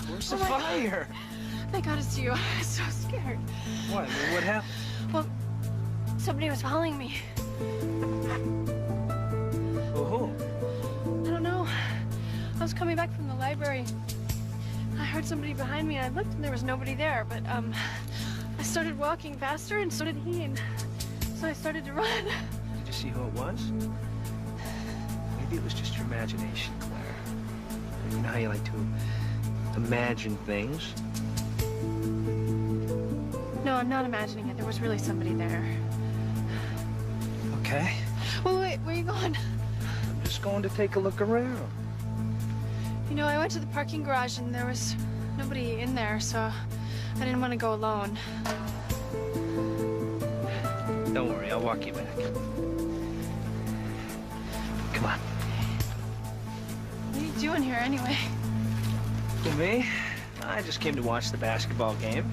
Where's the fire? Thank God it's you. I was so scared. What? What happened? Well, somebody was following me. Well, who? I don't know. I was coming back from the library. I heard somebody behind me, and I looked, and there was nobody there. But I started walking faster, and so did he, and so I started to run. Did you see who it was? Maybe it was just your imagination, Claire. You know how you like to imagine things? No, I'm not imagining it. There was really somebody there. Okay. Wait, where are you going? I'm just going to take a look around. You know, I went to the parking garage, and there was nobody in there, so I didn't want to go alone. Don't worry, I'll walk you back. Come on. What are you doing here, anyway? For me, I just came to watch the basketball game.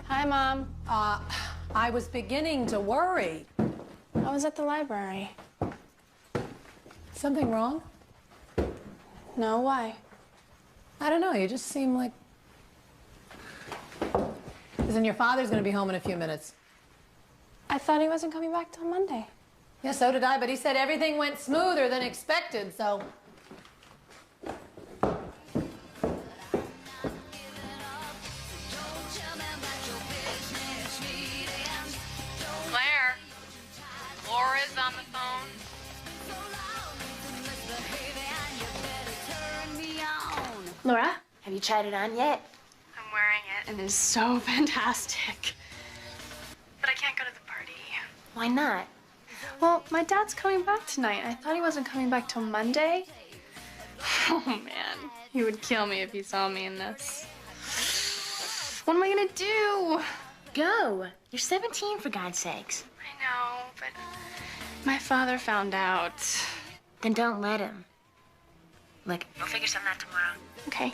Hi, Mom. I was beginning to worry. I was at the library. Something wrong? No, why? I don't know, you just seem like... Listen, your father's gonna be home in a few minutes. I thought he wasn't coming back till Monday. Yeah, so did I, but he said everything went smoother than expected, so... Claire, Laura's on the phone. Laura? Have you tried it on yet? I'm wearing it, and it's so fantastic. But I can't go to the party. Why not? Well, my dad's coming back tonight. I thought he wasn't coming back till Monday. Oh, man. He would kill me if he saw me in this. What am I gonna do? Go. You're 17, for God's sakes. I know, but my father found out. Then don't let him. Look, we'll figure something out tomorrow. Okay.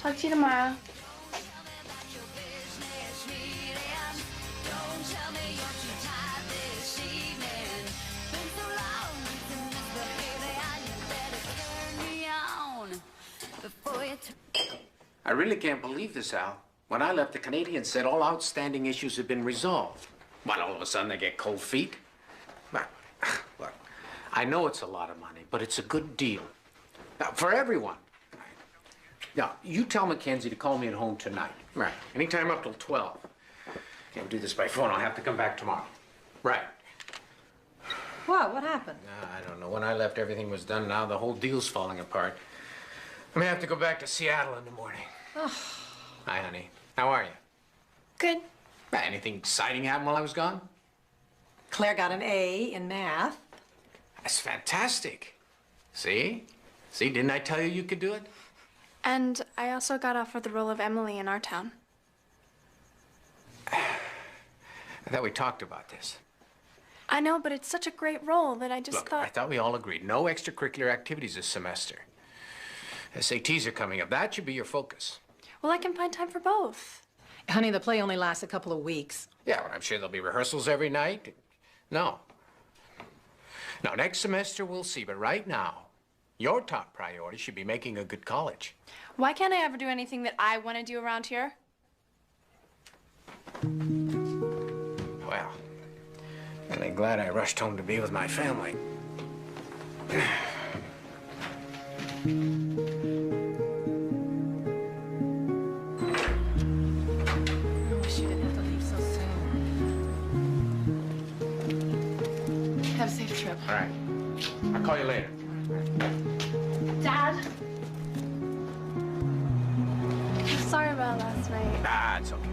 Talk to you tomorrow. I really can't believe this, Al. When I left, the Canadians said all outstanding issues had been resolved. Well, all of a sudden they get cold feet. Well, look, I know it's a lot of money, but it's a good deal. Now, for everyone. Now, you tell Mackenzie to call me at home tonight. Right. Anytime up till 12. Can't do this by phone. I'll have to come back tomorrow. Right. What happened? I don't know. When I left, everything was done. Now the whole deal's falling apart. I'm gonna have to go back to Seattle in the morning. Oh. Hi, honey. How are you? Good. Anything exciting happened while I was gone? Claire got an A in math. That's fantastic. See? See, didn't I tell you you could do it? And I also got offered the role of Emily in our town. I thought we talked about this. I know, but it's such a great role that I just Look, thought... I thought we all agreed. No extracurricular activities this semester. SATs are coming up. That should be your focus. Well, I can find time for both. Honey, the play only lasts a couple of weeks. Yeah, well, I'm sure there'll be rehearsals every night. No. Now, next semester we'll see, but right now, your top priority should be making a good college. Why can't I ever do anything that I want to do around here? Well, I'm glad I rushed home to be with my family. I wish you didn't have to leave so soon. Have a safe trip. All right. I'll call you later. Dad? I'm sorry about last night. Ah, it's okay.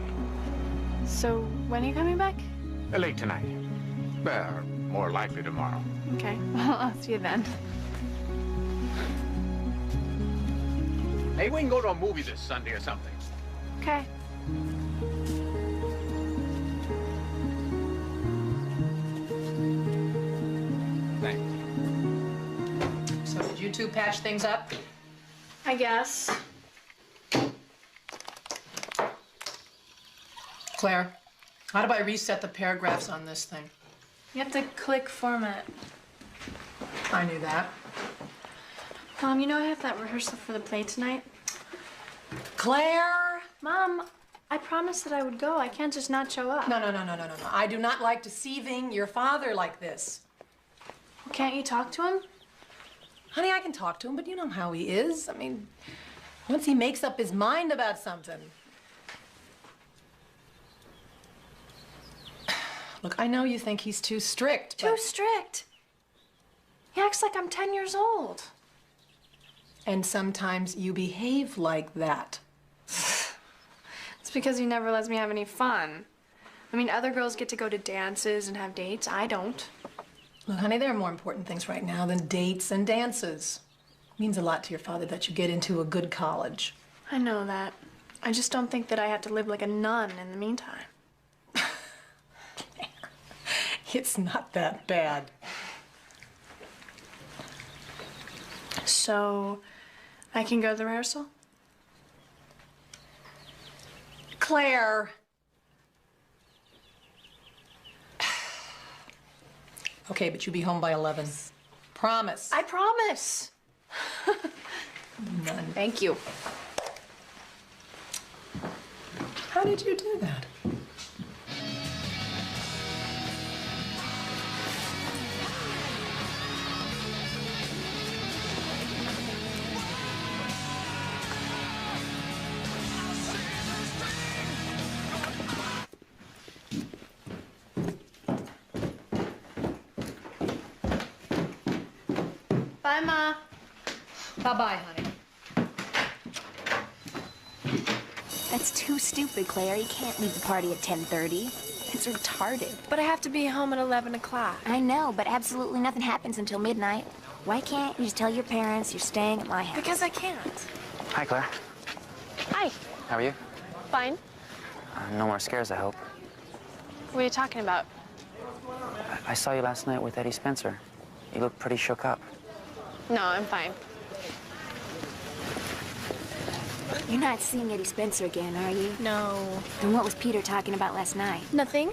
So, when are you coming back? Late tonight. Well, more likely tomorrow. Okay, well, I'll see you then. Maybe we can go to a movie this Sunday or something. Okay. Thanks. So did you two patch things up? I guess. Claire, how do I reset the paragraphs on this thing? You have to click format. I knew that. Mom, you know I have that rehearsal for the play tonight? Claire! Mom, I promised that I would go. I can't just not show up. No. I do not like deceiving your father like this. Can't you talk to him? Honey, I can talk to him, but you know how he is. I mean, once he makes up his mind about something. Look, I know you think he's too strict, Too strict. He acts like I'm 10 years old. and sometimes you behave like that. It's because he never lets me have any fun. I mean, other girls get to go to dances and have dates. I don't. Look, honey, there are more important things right now than dates and dances. It means a lot to your father that you get into a good college. I know that. I just don't think that I have to live like a nun in the meantime. It's not that bad. So, I can go to the rehearsal? Claire! Okay, but you be home by 11. Promise. I promise. None. Thank you. How did you do that? Bye, Ma. Bye-bye, honey. That's too stupid, Claire. You can't leave the party at 10:30. It's retarded. But I have to be home at 11 o'clock. I know, but absolutely nothing happens until midnight. Why can't you just tell your parents you're staying at my house? Because I can't. Hi, Claire. Hi. How are you? Fine. No more scares, I hope. What are you talking about? I saw you last night with Eddie Spencer. You look pretty shook up. No, I'm fine. You're not seeing Eddie Spencer again, are you? No. Then what was Peter talking about last night? Nothing.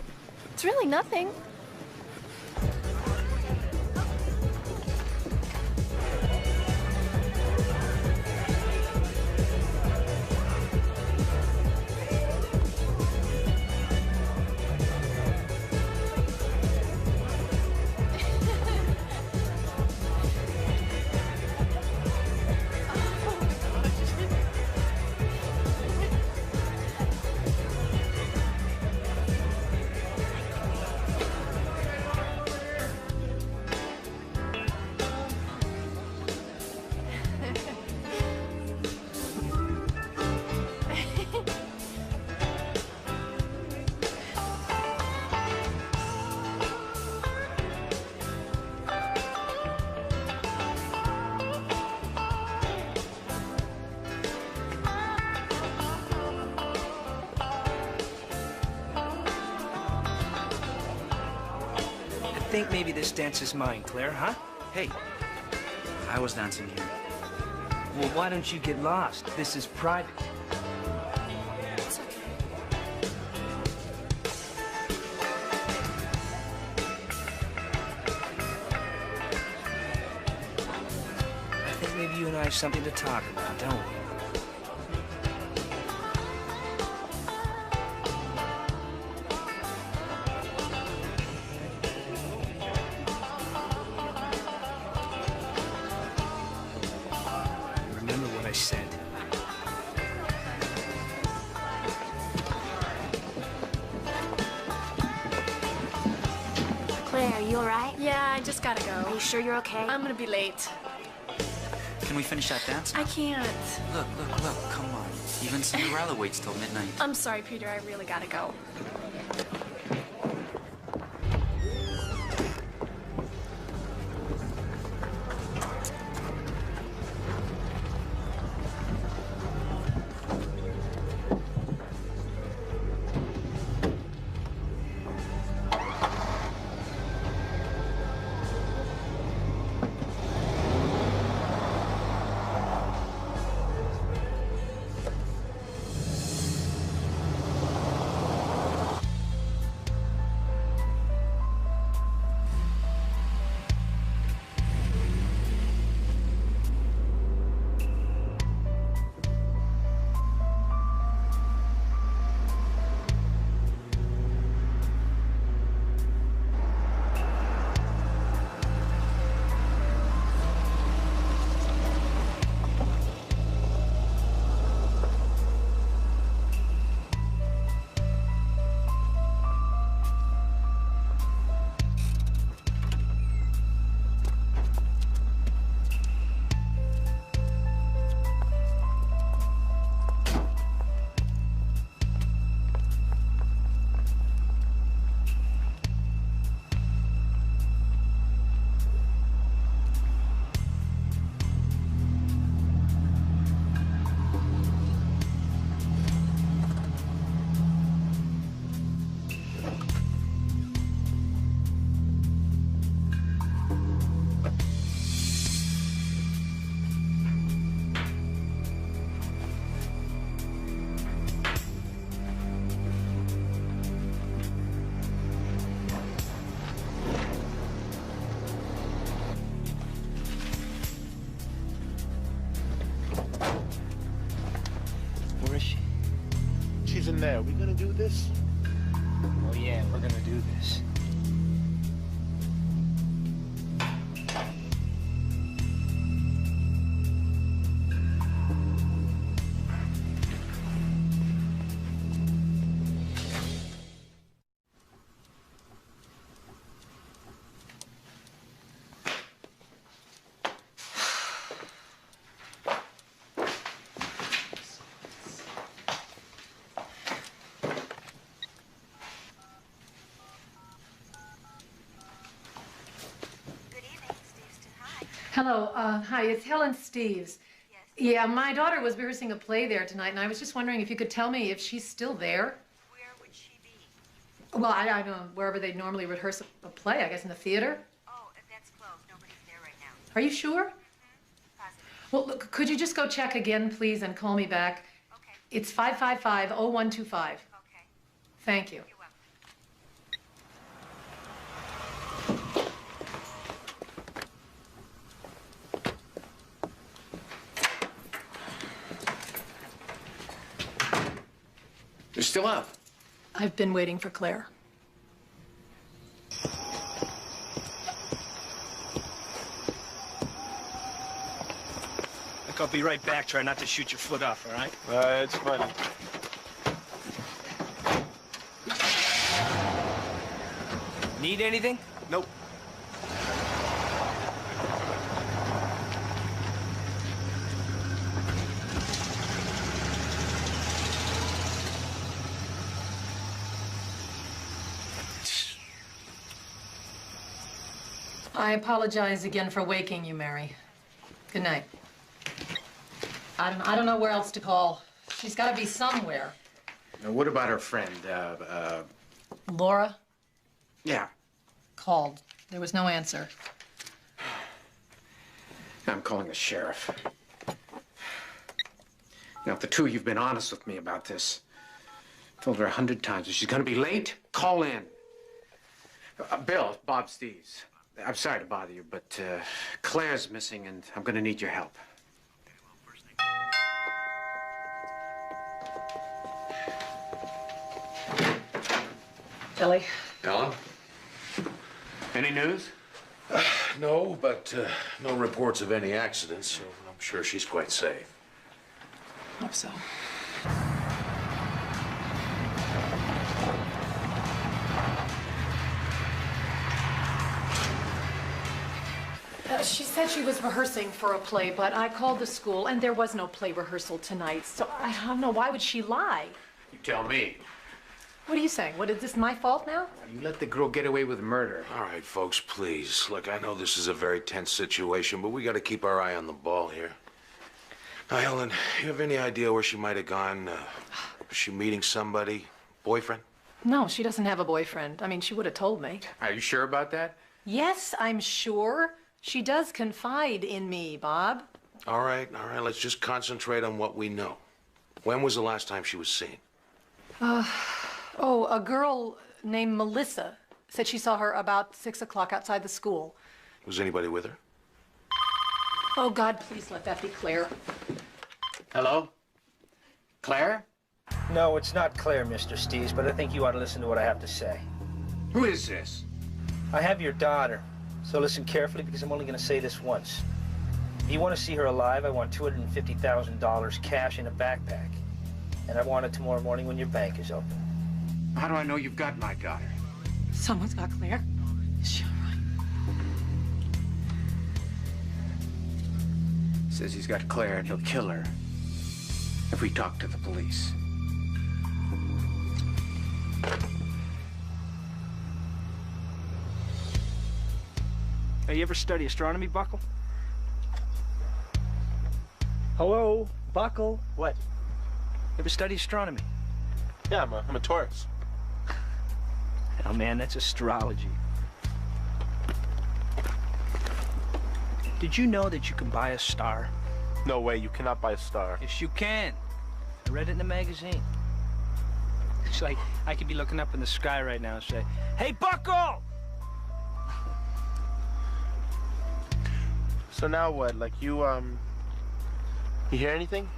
It's really nothing. I think maybe this dance is mine, Claire, huh? Hey, I was dancing here. well, why don't you get lost? This is private. I think maybe you and I have something to talk about, don't we? Remember what I said. Claire, are you all right? Yeah, I just gotta Are go. you sure you're okay? I'm gonna be late. Can we finish that dance? I can't. Look, come on. Even Cinderella waits till midnight. I'm sorry, Peter. I really gotta go. this? Oh yeah, we're gonna do this. Hello, hi, it's Helen Steves. Yes. Yeah, my daughter was rehearsing a play there tonight, and I was just wondering if you could tell me if she's still there. Where would she be? Well, I don't know, wherever they normally rehearse a play, I guess in the theater. Oh, that's closed. Nobody's there right now. Are you sure? Mm-hmm. Positive. Well, look, could you just go check again, please, and call me back? Okay. It's 555-0125. Okay. Thank you. You're welcome. You're still up. I've been waiting for Claire. Look, I'll be right back. Try not to shoot your foot off, all right? It's funny. Need anything? Nope. I apologize again for waking you, Mary. Good night. I don't know where else to call. She's got to be somewhere. Now, what about her friend, Laura Yeah. called. There was no answer. I'm calling the sheriff. Now, if the two of you've been honest with me about this, I told her 100 times, if she's gonna be late, call in. Bill, Bob Steves. I'm sorry to bother you, but Claire's missing, and I'm gonna need your help. Billy. Ellen? Any news? No, but no reports of any accidents, so I'm sure she's quite safe. Hope so. She said she was rehearsing for a play, but I called the school, and there was no play rehearsal tonight. So I don't know, why would she lie? You tell me. What are you saying? What, is this my fault now? You let the girl get away with murder. All right, folks, please. Look, I know this is a very tense situation, but we got to keep our eye on the ball here. Now, Helen, you have any idea where she might have gone? Was she meeting somebody? Boyfriend? No, she doesn't have a boyfriend. I mean, she would have told me. Are you sure about that? Yes, I'm sure. She does confide in me, Bob. All right, let's just concentrate on what we know. When was the last time she was seen? Oh, a girl named Melissa said she saw her about 6 o'clock outside the school. Was anybody with her? Oh, God, please let that be Claire. Hello? Claire? No, it's not Claire, Mr. Steves, but I think you ought to listen to what I have to say. Who is this? I have your daughter, so listen carefully because I'm only going to say this once. If you want to see her alive, I want $250,000 cash in a backpack. And I want it tomorrow morning when your bank is open. How do I know you've got my daughter? Someone's got Claire. Is she all right? Says he's got Claire and he'll kill her if we talk to the police. Hey, you ever study astronomy, Buckle? Hello, Buckle? What? You ever study astronomy? Yeah, I'm a Taurus. Oh, man, that's astrology. Did you know that you can buy a star? No way, you cannot buy a star. Yes, you can. I read it in a magazine. It's like I could be looking up in the sky right now and say, "Hey, Buckle!" So now what? Like you hear anything?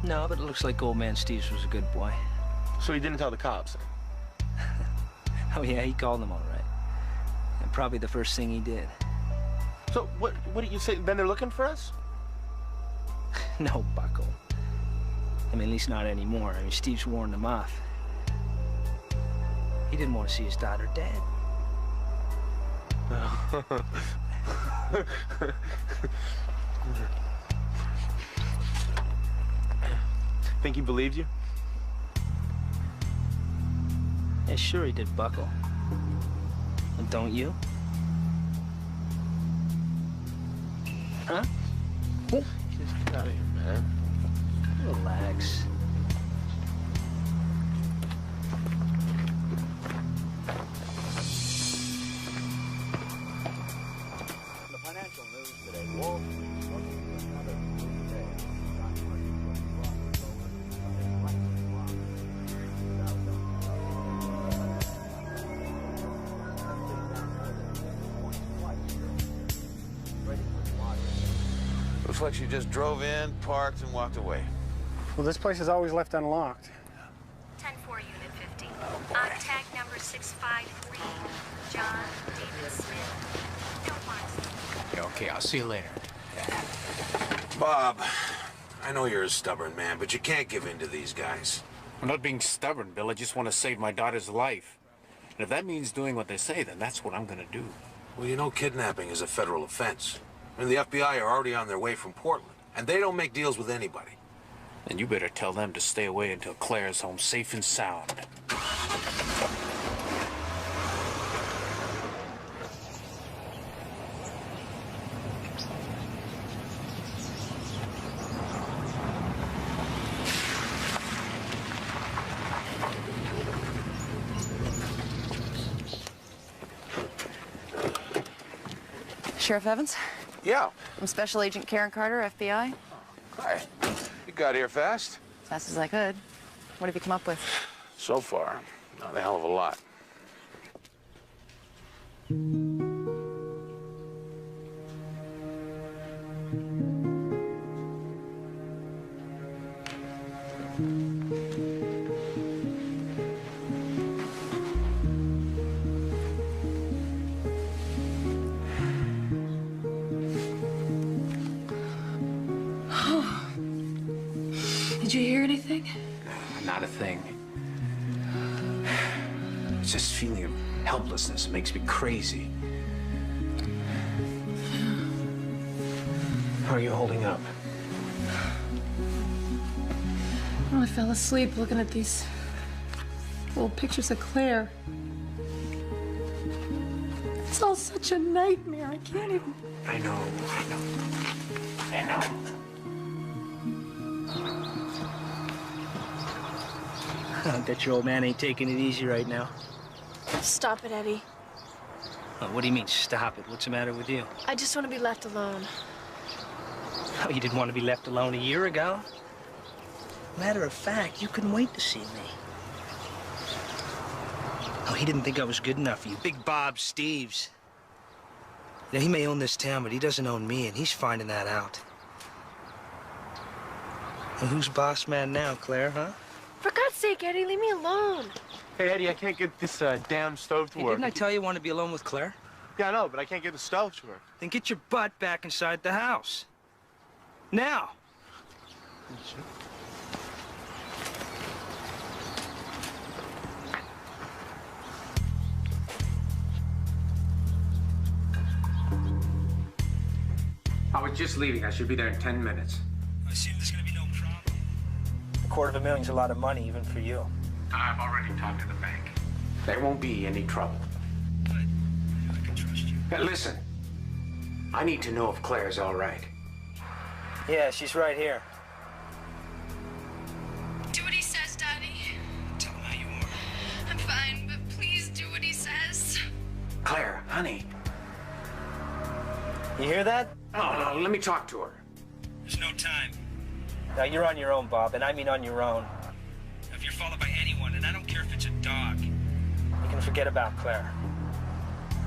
No, but it looks like old man Steves was a good boy. So he didn't tell the cops? Oh yeah, he called them all right. And probably the first thing he did. So what did you say? Then they're looking for us? No, Bucko. I mean, at least not anymore. I mean, Steve's warned them off. He didn't want to see his daughter dead. Think he believed you? Yeah, sure he did, Bucko. And don't you? Huh? Just get out of here, man. Relax. The financial news today, Wall Street's looking for another good day. Stock market Looks like she just drove in, parked, and walked away. Well, this place is always left unlocked. 10-4, Unit 50. On tag number 653, John David Smith. Don't want to see. Yeah, okay, I'll see you later. Bob, I know you're a stubborn man, but you can't give in to these guys. I'm not being stubborn, Bill. I just want to save my daughter's life. And if that means doing what they say, then that's what I'm going to do. Well, you know kidnapping is a federal offense. I mean, the FBI are already on their way from Portland, and they don't make deals with anybody. Then you better tell them to stay away until Claire's home safe and sound. Sheriff Evans? Yeah. I'm Special Agent Karen Carter, FBI. Hi. You got here fast? As fast as I could. What have you come up with? So far, not a hell of a lot. Did you hear anything? Not a thing. It's this feeling of helplessness. It makes me crazy. How are you holding up? Well, I fell asleep looking at these old pictures of Claire. It's all such a nightmare. I can't even... I know. I bet your old man ain't taking it easy right now. Stop it, Eddie. Oh, what do you mean, stop it? What's the matter with you? I just want to be left alone. Oh, you didn't want to be left alone a year ago? Matter of fact, you couldn't wait to see me. Oh, he didn't think I was good enough for you. Big Bob Steves. You know, he may own this town, but he doesn't own me, and he's finding that out. And who's boss man now, Claire, huh? For God's sake, Eddie, leave me alone. Hey, Eddie, I can't get this damn stove to Hey, work. didn't I tell you I want to be alone with Claire? Yeah, I know, but I can't get the stove to work. Then get your butt back inside the house. Now. I was just leaving. I should be there in 10 minutes. I assume there's going to be no problem. $250,000's a lot of money, even for you. I've already talked to the bank. There won't be any trouble. Good. I can trust you. Now, listen. I need to know if Claire's all right. Yeah, she's right here. Do what he says, Daddy. Tell him how you are. I'm fine, but please do what he says. Claire, honey. You hear that? Oh, no, let me talk to her. There's no time. Now, you're on your own, Bob, and I mean on your own. If you're followed by anyone, and I don't care if it's a dog. You can forget about Claire.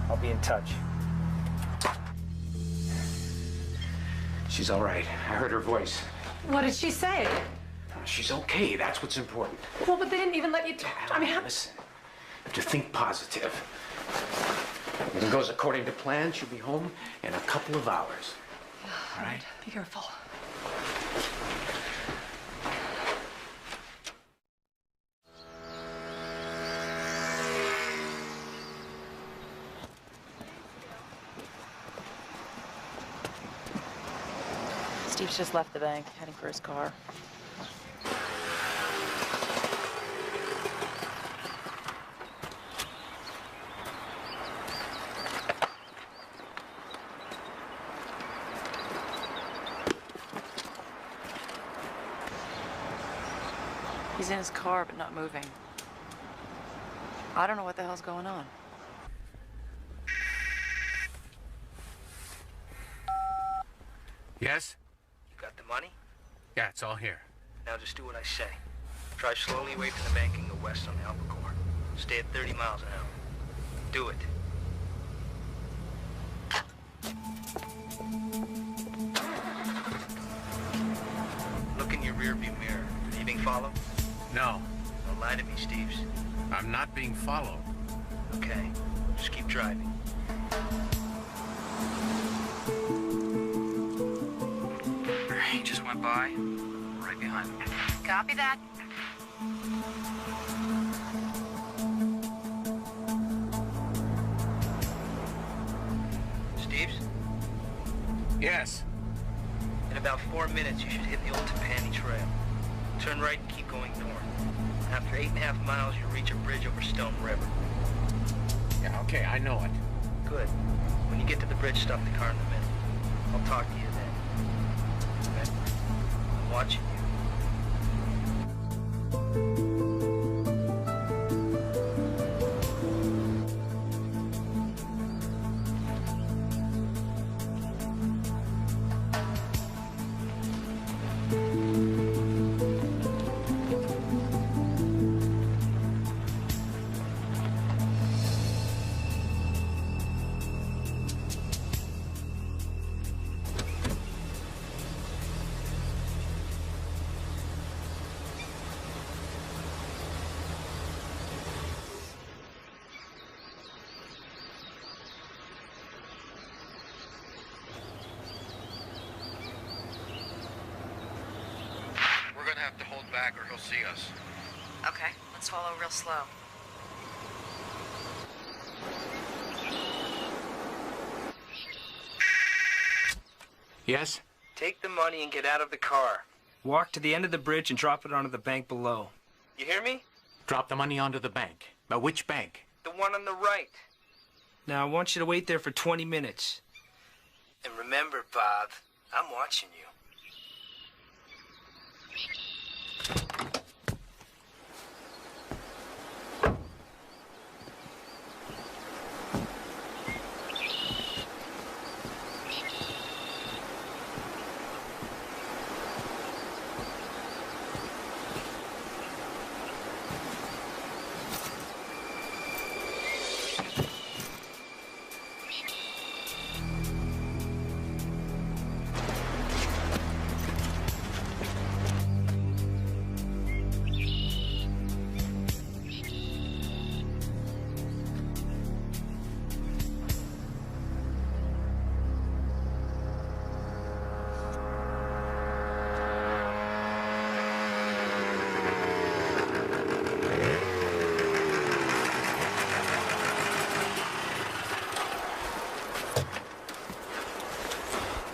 I'll be in touch. She's all right. I heard her voice. What did she say? she's okay. That's what's important. Well, but they didn't even let you talk. I mean, Listen, you have to think positive. If it goes according to plan, she'll be home in a couple of hours. All right? Be careful. Steve's just left the bank, heading for his car. He's in his car, but not moving. I don't know what the hell's going on. Yes? Got the money? Yeah, it's all here. Now just do what I say. Drive slowly away from the bank and go west on the Albacore. Stay at 30 miles an hour. Do it. Look in your rearview mirror. Are you being followed? No, Don't lie to me, Steves. I'm not being followed. Okay, just keep driving. He just went by, right behind me. Copy that. Steves? Yes. In about 4 minutes, you should hit the old Tapani Trail. Turn right and keep going north. After 8.5 miles, you'll reach a bridge over Stone River. Yeah, okay, I know it. Good. When you get to the bridge, stop the car in the middle. I'll talk to you then. Remember, I'm watching you. We're gonna have to hold back or he'll see us. Okay, let's follow real slow. Yes? Take the money and get out of the car. Walk to the end of the bridge and drop it onto the bank below. You hear me? Drop the money onto the bank. But which bank? The one on the right. Now, I want you to wait there for 20 minutes. And remember, Bob, I'm watching you.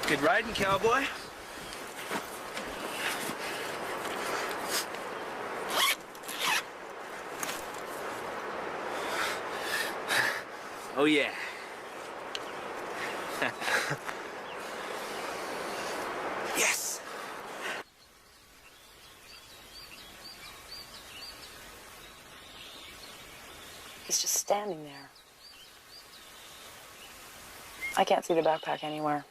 Good riding, cowboy. Oh, yeah. Yes! He's just standing there. I can't see the backpack anywhere.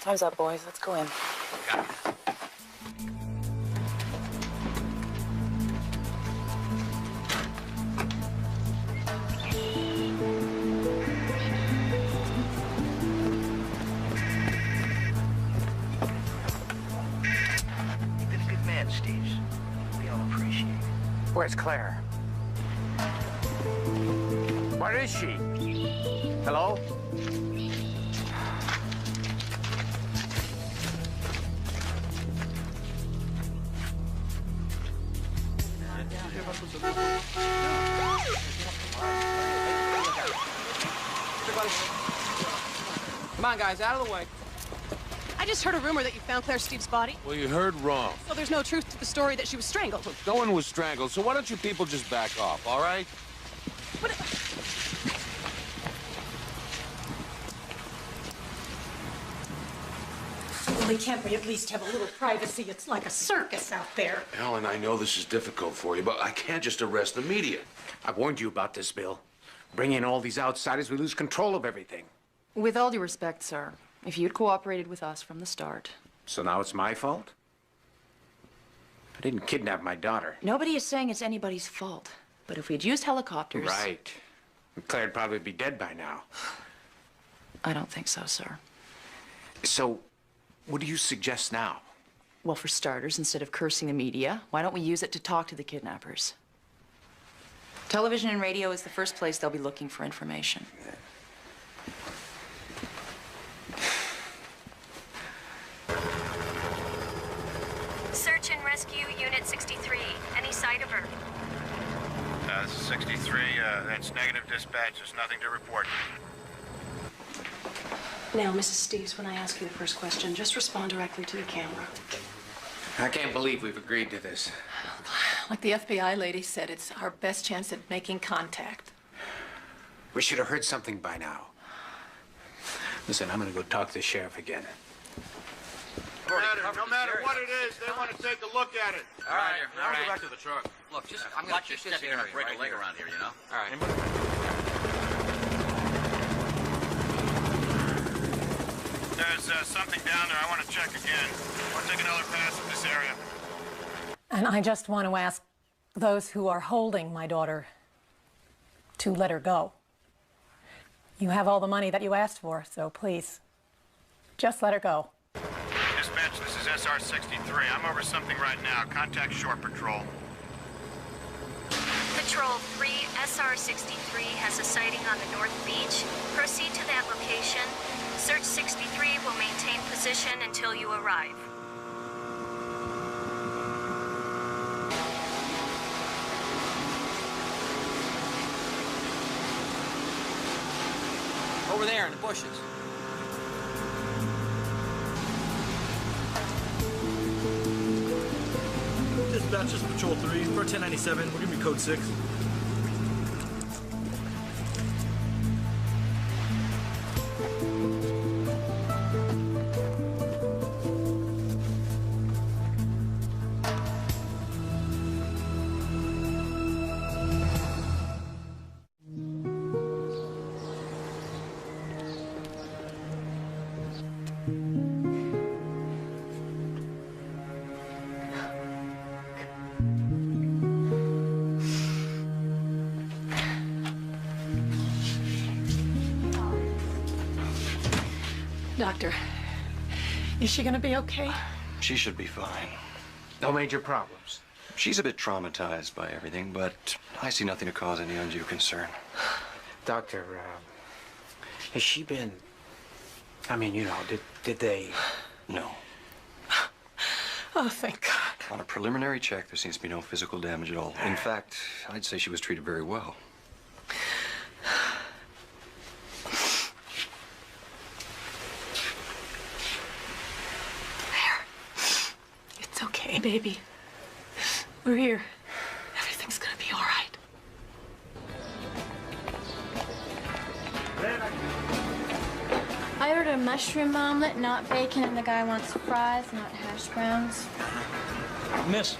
Time's up, boys. Let's go in. Got it. Where's Claire? Where is she? Hello? Come on, guys, out of the way. I just heard a rumor that you found Claire Steve's body. Well, you heard wrong. So there's no truth to the story that she was strangled. No one was strangled, so why don't you people just back off, all right? What? Well, can't we at least have a little privacy? It's like a circus out there. Ellen, I know this is difficult for you, but I can't just arrest the media. I warned you about this, Bill. Bring in all these outsiders, we lose control of everything. With all due respect, sir, if you'd cooperated with us from the start. So now it's my fault? I didn't kidnap my daughter. Nobody is saying it's anybody's fault. But if we'd used helicopters... Right. Claire'd probably be dead by now. I don't think so, sir. So, what do you suggest now? Well, for starters, instead of cursing the media, why don't we use it to talk to the kidnappers? Television and radio is the first place they'll be looking for information. Search and Rescue Unit 63. Any sight of her? This is 63. That's negative dispatch. There's nothing to report. Now, Mrs. Steves, when I ask you the first question, just respond directly to the camera. I can't believe we've agreed to this. Like the FBI lady said, it's our best chance at making contact. We should have heard something by now. Listen, I'm gonna go talk to the sheriff again. No matter what it is, they want to take a look at it. All right. Go back to the truck. Look, just I'm gonna just you're gonna break a leg around here, you know? All right. There's something down there. I want to check again. I want to take another pass at this area. And I just want to ask those who are holding my daughter to let her go. You have all the money that you asked for, so please, just let her go. Dispatch, this is SR-63. I'm over something right now. Contact Shore Patrol. Patrol 3, SR-63 has a sighting on the North Beach. Proceed to that location. Search 63 will maintain position until you arrive. Over there in the bushes. Dispatch, this is Patrol 3 for 1097. We'll give you code 6. Doctor, is she gonna be okay? She should be fine. No major problems. She's a bit traumatized by everything, but I see nothing to cause any undue concern. Doctor, has she been... I mean, you know, did they... No. Oh, thank God. On a preliminary check, there seems to be no physical damage at all. In fact, I'd say she was treated very well. It's okay, baby. We're here. Everything's gonna be all right. I ordered a mushroom omelet, not bacon, and the guy wants fries, not hash browns. Miss.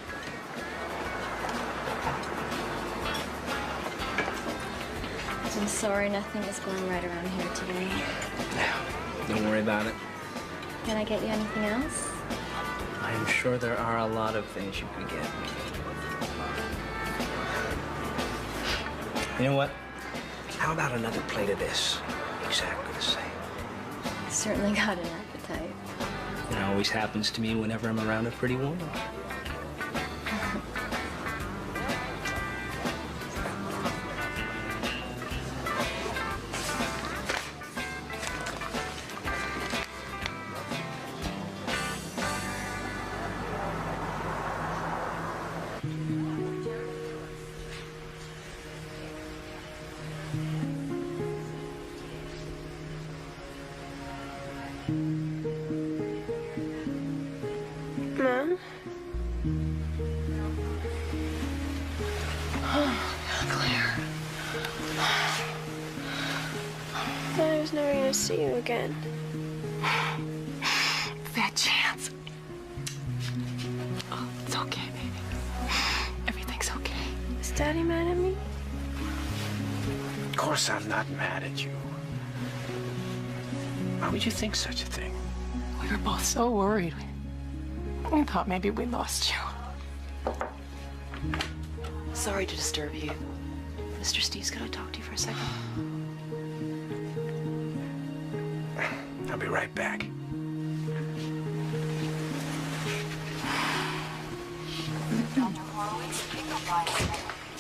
I'm sorry, nothing is going right around here today. Don't worry about it. Can I get you anything else? I'm sure there are a lot of things you can get. You know what? How about another plate of this? Exactly the same. Certainly got an appetite. It always happens to me whenever I'm around a pretty woman. to see you again. That chance. Oh, it's okay, baby. Everything's okay. Is Daddy mad at me? Of course I'm not mad at you. Why would you think such a thing? We were both so worried. We thought maybe we lost you. Sorry to disturb you. Mr. Steves, could I talk to you for a second? I'll be right back.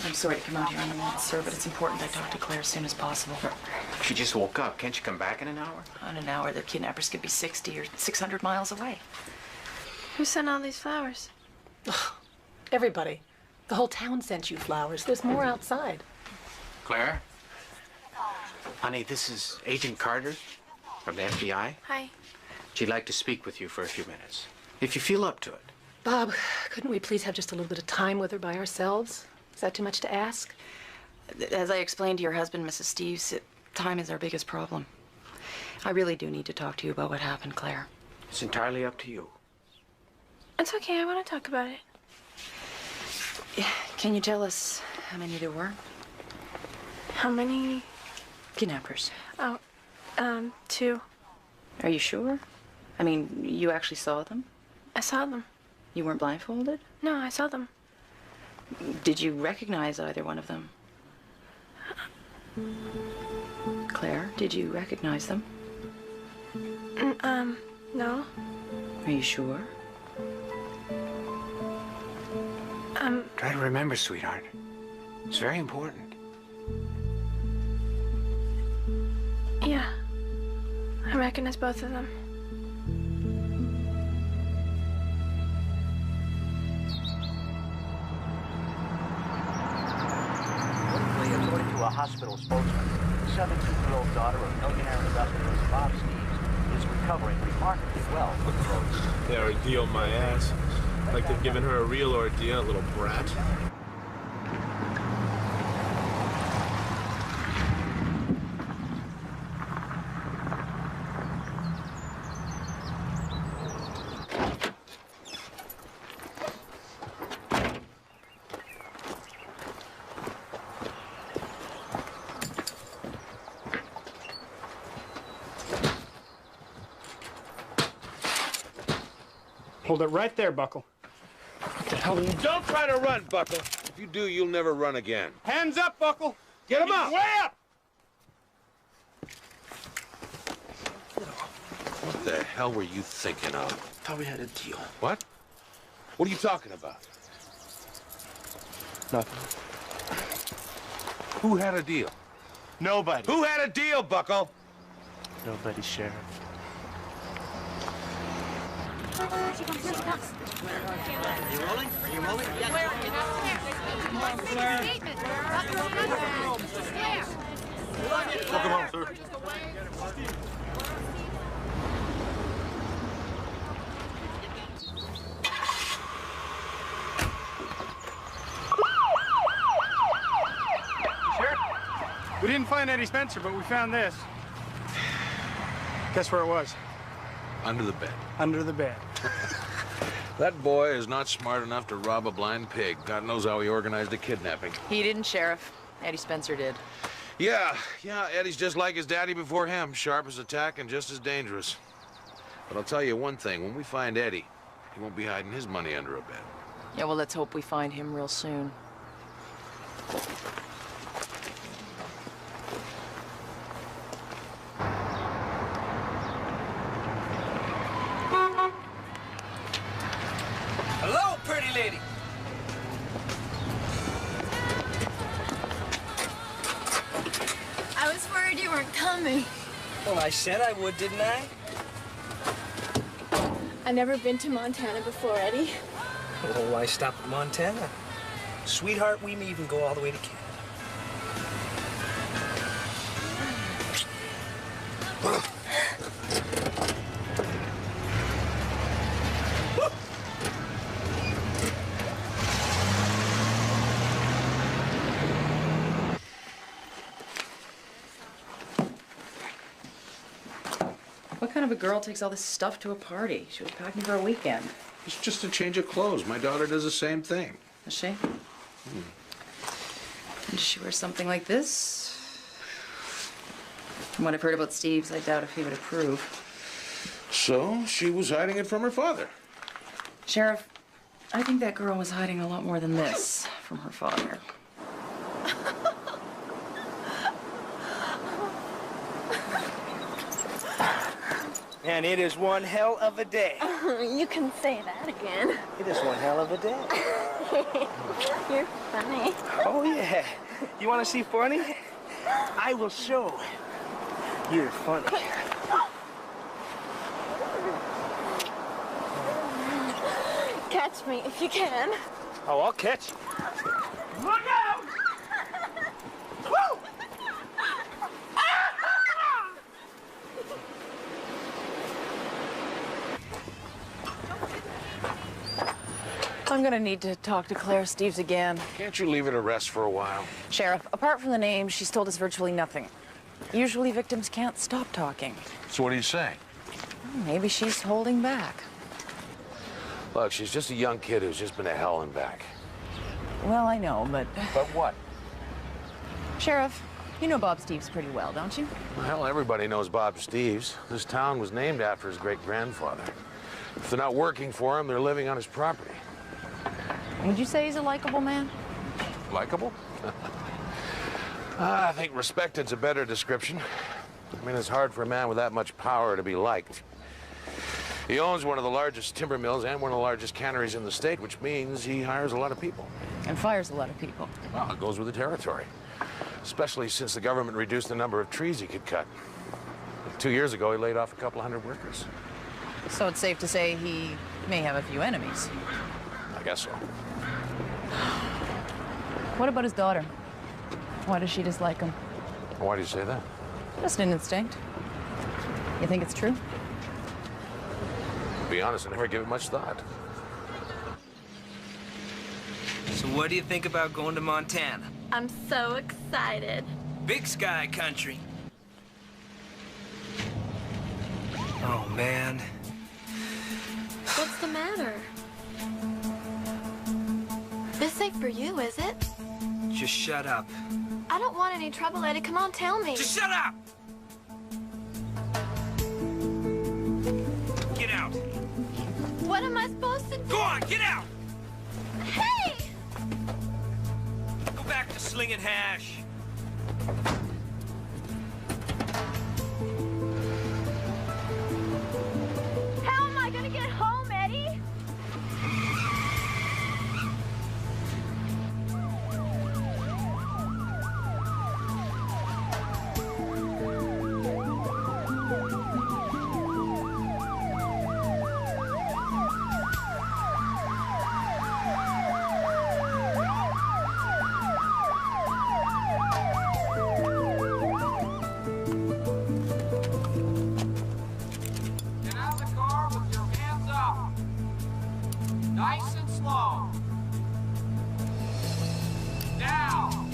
I'm sorry to come out here on the minute, sir, but it's important I talk to Claire as soon as possible. She just woke up. Can't you come back in an hour? In an hour, the kidnappers could be 60 or 600 miles away. Who sent all these flowers? Everybody. The whole town sent you flowers. There's more outside. Claire? Honey, this is Agent Carter from the FBI. Hi. She'd like to speak with you for a few minutes, if you feel up to it. Bob, couldn't we please have just a little bit of time with her by ourselves? Is that too much to ask? As I explained to your husband, Mrs. Steves, time is our biggest problem. I really do need to talk to you about what happened, Claire. It's entirely up to you. It's okay, I want to talk about it. Can you tell us how many there were? How many? Kidnappers. Oh, 2. Are you sure? I mean, you actually saw them? I saw them. You weren't blindfolded? No, I saw them. Did you recognize either one of them? Claire, did you recognize them? No. Are you sure? Try to remember, sweetheart. It's very important. Yeah. I recognize both of them. According to a hospital spokesman, the 17-year-old daughter of millionaire industrialist Bob Steves is recovering remarkably well from the roads. They ordeal my ass. Like they've given her a real ordeal, little brat. Hold it right there, Buckle. What the hell are you? Don't try to run, Buckle. If you do, you'll never run again. Hands up, Buckle. Get him up! Way up! What the hell were you thinking of? Thought we had a deal. What? What are you talking about? Nothing. Who had a deal? Nobody. Who had a deal, Buckle? Nobody, Sheriff. You rolling? Are you rolling? Welcome home, sir. We didn't find Eddie Spencer, but we found this. Guess where it was? Under the bed. Under the bed. That boy is not smart enough to rob a blind pig. God knows how he organized a kidnapping. He didn't, Sheriff. Eddie Spencer did. Yeah, Eddie's just like his daddy before him. Sharp as a tack and just as dangerous. But I'll tell you one thing. When we find Eddie, he won't be hiding his money under a bed. Yeah, well, let's hope we find him real soon. Hello, pretty lady. I was worried you weren't coming. Well, I said I would, didn't I? I've never been to Montana before, Eddie. Oh, why stop at Montana? Sweetheart, we may even go all the way to Canada. What kind of a girl takes all this stuff to a party? She was packing for a weekend. It's just a change of clothes. My daughter does the same thing. Does she? Does she wear something like this? From what I've heard about Steve's, I doubt if he would approve. So she was hiding it from her father. Sheriff, I think that girl was hiding a lot more than this from her father. And it is one hell of a day. You can say that again. It is one hell of a day. You're funny. Oh, yeah. You want to see funny? I will show. You're funny. Catch me if you can. Oh, I'll catch you. Look out! Woo! I'm gonna need to talk to Claire Steves again. Can't you leave it to rest for a while? Sheriff, apart from the name, she's told us virtually nothing. Usually victims can't stop talking. So what do you say? Maybe she's holding back. Look, she's just a young kid who's just been to hell and back. Well, I know, but... But what? Sheriff, you know Bob Steves pretty well, don't you? Well, hell, everybody knows Bob Steves. This town was named after his great-grandfather. If they're not working for him, they're living on his property. Would you say he's a likable man? Likeable? I think respected's a better description. I mean, it's hard for a man with that much power to be liked. He owns one of the largest timber mills and one of the largest canneries in the state, which means he hires a lot of people. And fires a lot of people. Well, it goes with the territory. Especially since the government reduced the number of trees he could cut. 2 years ago, he laid off a couple hundred workers. So it's safe to say he may have a few enemies. I guess so. What about his daughter? Why does she dislike him? Why do you say that? Just an instinct. You think it's true? To be honest, I never give it much thought. So what do you think about going to Montana? I'm so excited. Big sky country. Oh, man. What's the matter? This ain't for you, is it? Just shut up. I don't want any trouble, Eddie. Come on, tell me. Just shut up! Get out. What am I supposed to do? Go on, get out! Hey! Go back to slinging hash. How am I gonna get home, Eddie? Get out of the car with your hands up. Nice and slow. Now.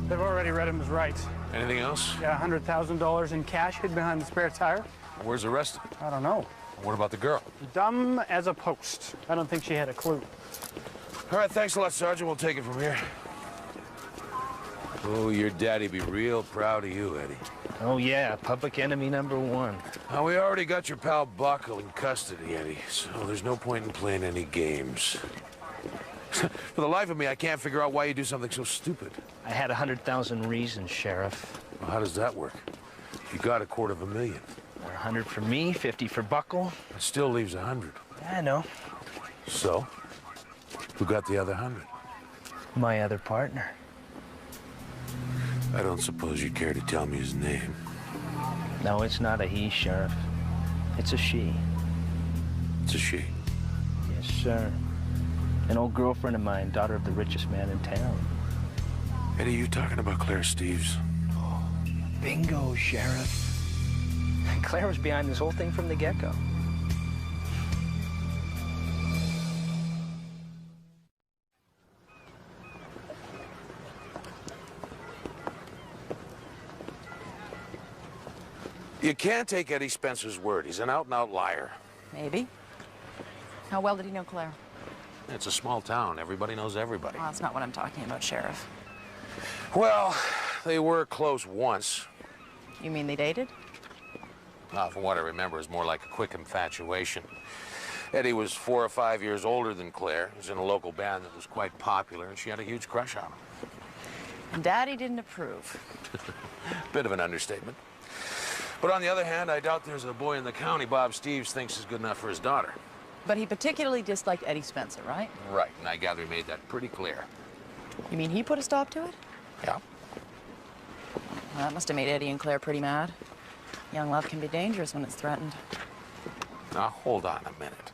They've already read him his rights. Anything else? Got $100,000 in cash hid behind the spare tire. Where's the rest of it? I don't know. What about the girl? Dumb as a post. I don't think she had a clue. All right, thanks a lot, Sergeant. We'll take it from here. Oh, your daddy'd be real proud of you, Eddie. Oh, yeah, public enemy #1. Now, we already got your pal Buckle in custody, Eddie, so there's no point in playing any games. For the life of me, I can't figure out why you do something so stupid. I had 100,000 reasons, Sheriff. Well, how does that work? You got $250,000. 100 for me, 50 for Buckle. That still leaves 100. I know. So? Who got the other 100? My other partner. I don't suppose you care to tell me his name. No, it's not a he, Sheriff. It's a she. It's a she? Yes, sir. An old girlfriend of mine, daughter of the richest man in town. Eddie, you talking about Claire Steves? Bingo, Sheriff. Claire was behind this whole thing from the get-go. You can't take Eddie Spencer's word. He's an out-and-out liar. Maybe. How well did he know Claire? It's a small town. Everybody knows everybody. Well, that's not what I'm talking about, Sheriff. Well, they were close once. You mean they dated? From what I remember, it was more like a quick infatuation. Eddie was 4 or 5 years older than Claire. He was in a local band that was quite popular, and she had a huge crush on him. And Daddy didn't approve. Bit of an understatement. But on the other hand, I doubt there's a boy in the county Bob Steves thinks is good enough for his daughter. But he particularly disliked Eddie Spencer, right? Right, and I gather he made that pretty clear. You mean he put a stop to it? Yeah. Well, that must have made Eddie and Claire pretty mad. Young love can be dangerous when it's threatened. Now, hold on a minute.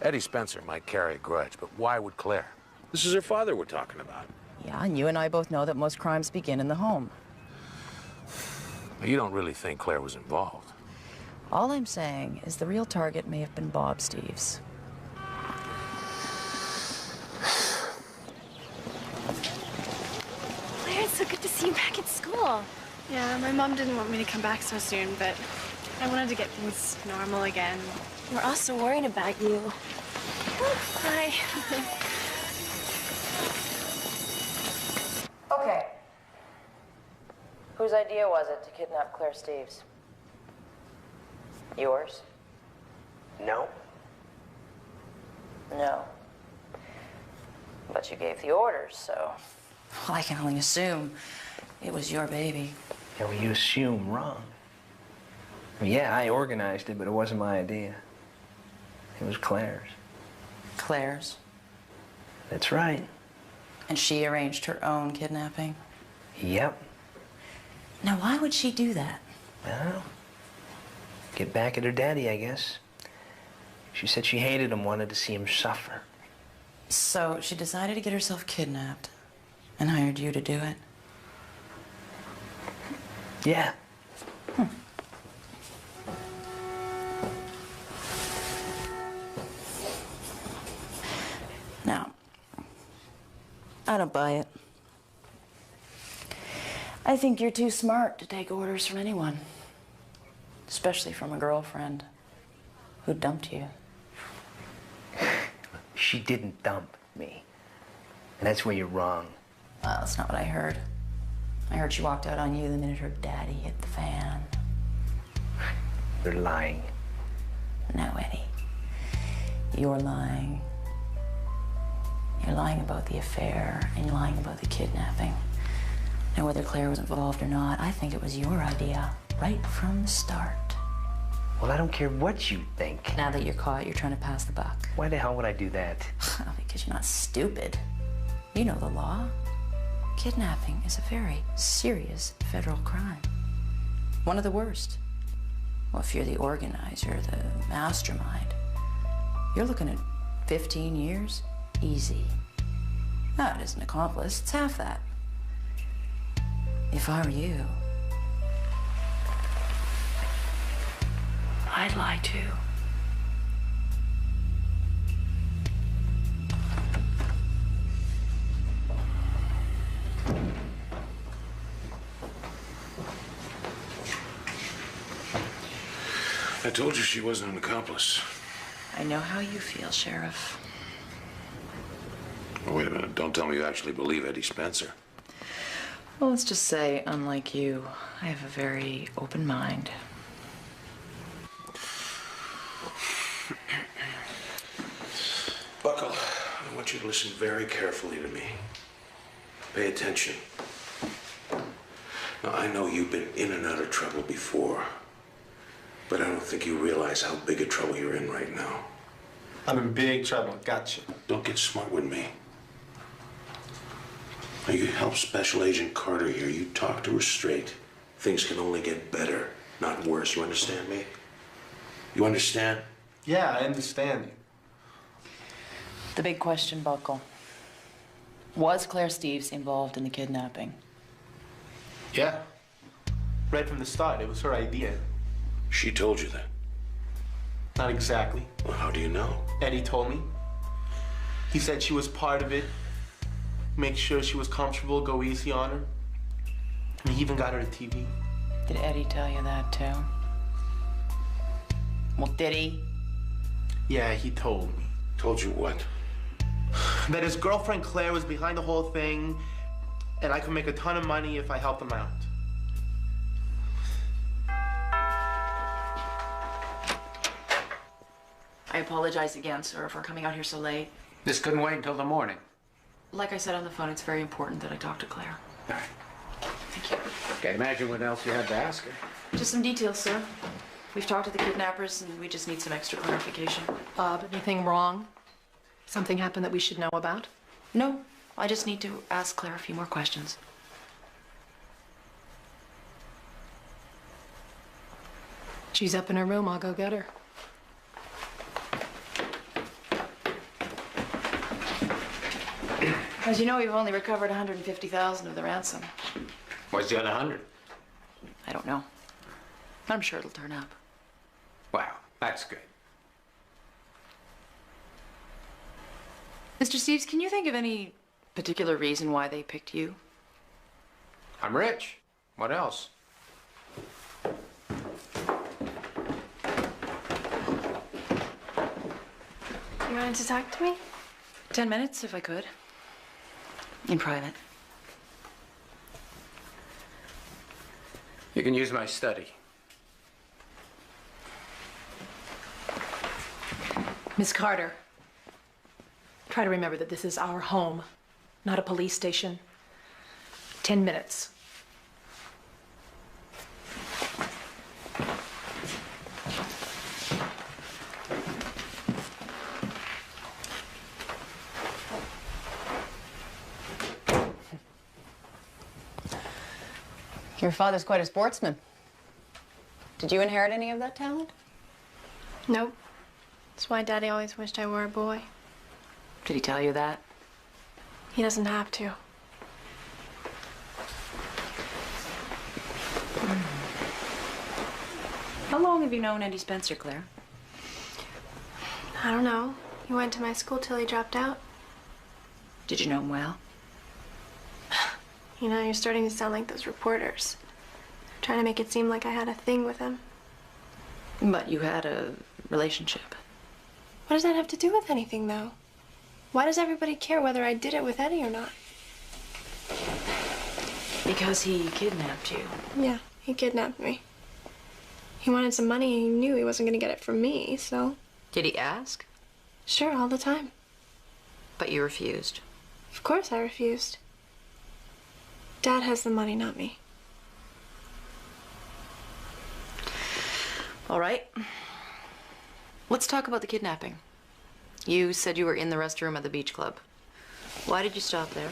Eddie Spencer might carry a grudge, but why would Claire? This is her father we're talking about. Yeah, and you and I both know that most crimes begin in the home. You don't really think Claire was involved? All I'm saying is the real target may have been Bob Steves. Claire, it's so good to see you back at school. Yeah, my mom didn't want me to come back so soon, but I wanted to get things normal again. We're also worried about you. Hi. Okay. Whose idea was it to kidnap Claire Steves? Yours? No. No. But you gave the orders, so... Well, I can only assume it was your baby. Yeah, well, you assume wrong. I mean, yeah, I organized it, but it wasn't my idea. It was Claire's. Claire's? That's right. And she arranged her own kidnapping? Yep. Now, why would she do that? Well, get back at her daddy, I guess. She said she hated him, wanted to see him suffer. So she decided to get herself kidnapped and hired you to do it? Yeah. Now, I don't buy it. I think you're too smart to take orders from anyone, especially from a girlfriend who dumped you. She didn't dump me. And that's where you're wrong. Well, that's not what I heard. I heard she walked out on you the minute her daddy hit the fan. You're lying. No, Eddie. You're lying. You're lying about the affair, and you're lying about the kidnapping. Now, whether Claire was involved or not, I think it was your idea, right from the start. Well, I don't care what you think. Now that you're caught, you're trying to pass the buck. Why the hell would I do that? Because you're not stupid. You know the law. Kidnapping is a very serious federal crime. One of the worst. Well, if you're the organizer, the mastermind, you're looking at 15 years, easy. Now, it isn't an accomplice, it's half that. If I were you, I'd lie too. I told you she wasn't an accomplice. I know how you feel, Sheriff. Oh, wait a minute. Don't tell me you actually believe Eddie Spencer. Well, let's just say, unlike you, I have a very open mind. Buckle, I want you to listen very carefully to me. Pay attention. Now, I know you've been in and out of trouble before, but I don't think you realize how big a trouble you're in right now. I'm in big trouble. Gotcha. Don't get smart with me. Now, you help Special Agent Carter here. You talk to her straight. Things can only get better, not worse. You understand me? You understand? Yeah, I understand you. The big question, Buckle. Was Claire Steves involved in the kidnapping? Yeah. Right from the start, it was her idea. She told you that? Not exactly. Well, how do you know? Eddie told me. He said she was part of it. Make sure she was comfortable, go easy on her. And he even got her a TV. Did Eddie tell you that, too? Well, did he? Yeah, he told me. Told you what? That his girlfriend Claire was behind the whole thing, and I could make a ton of money if I helped him out. I apologize again, sir, for coming out here so late. This couldn't wait until the morning. Like I said on the phone, it's very important that I talk to Claire. All right. Can't imagine what else you had to ask her. Just some details, sir. We've talked to the kidnappers, and we just need some extra clarification. Bob, anything wrong? Something happened that we should know about? No, I just need to ask Claire a few more questions. She's up in her room. I'll go get her. As you know, we've only recovered $150,000 of the ransom. Where's the other 100? I don't know. I'm sure it'll turn up. Wow, that's good. Mr. Steves, can you think of any particular reason why they picked you? I'm rich. What else? You wanted to talk to me? 10 minutes, if I could. In private. You can use my study. Miss Carter, try to remember that this is our home, not a police station. 10 minutes. Your father's quite a sportsman. Did you inherit any of that talent? Nope. That's why Daddy always wished I were a boy. Did he tell you that? He doesn't have to. How long have you known Eddie Spencer, Claire? I don't know. He went to my school till he dropped out. Did you know him well? You know, you're starting to sound like those reporters. Trying to make it seem like I had a thing with him. But you had a relationship. What does that have to do with anything, though? Why does everybody care whether I did it with Eddie or not? Because he kidnapped you. Yeah, he kidnapped me. He wanted some money and he knew he wasn't going to get it from me, so... Did he ask? Sure, all the time. But you refused. Of course I refused. Dad has the money, not me. All right. Let's talk about the kidnapping. You said you were in the restroom at the beach club. Why did you stop there?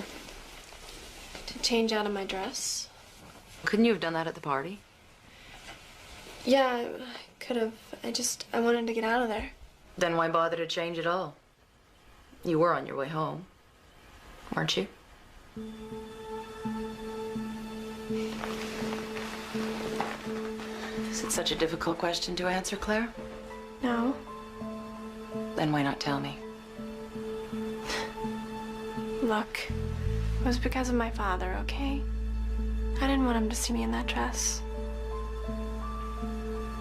To change out of my dress. Couldn't you have done that at the party? Yeah, I could have. I wanted to get out of there. Then why bother to change at all? You were on your way home, weren't you? Is it such a difficult question to answer, Claire? No. Then why not tell me? Look, it was because of my father, okay? I didn't want him to see me in that dress.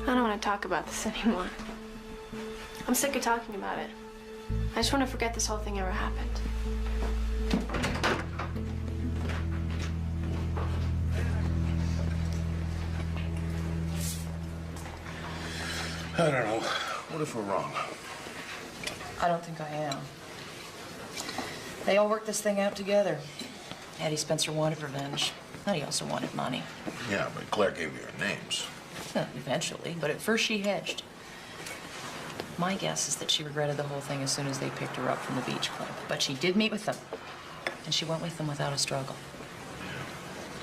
I don't want to talk about this anymore. I'm sick of talking about it. I just want to forget this whole thing ever happened. I don't know. What if we're wrong? I don't think I am. They all worked this thing out together. Eddie Spencer wanted revenge, and he also wanted money. Yeah, but Claire gave you her names. Eventually, but at first she hedged. My guess is that she regretted the whole thing as soon as they picked her up from the beach club. But she did meet with them, and she went with them without a struggle.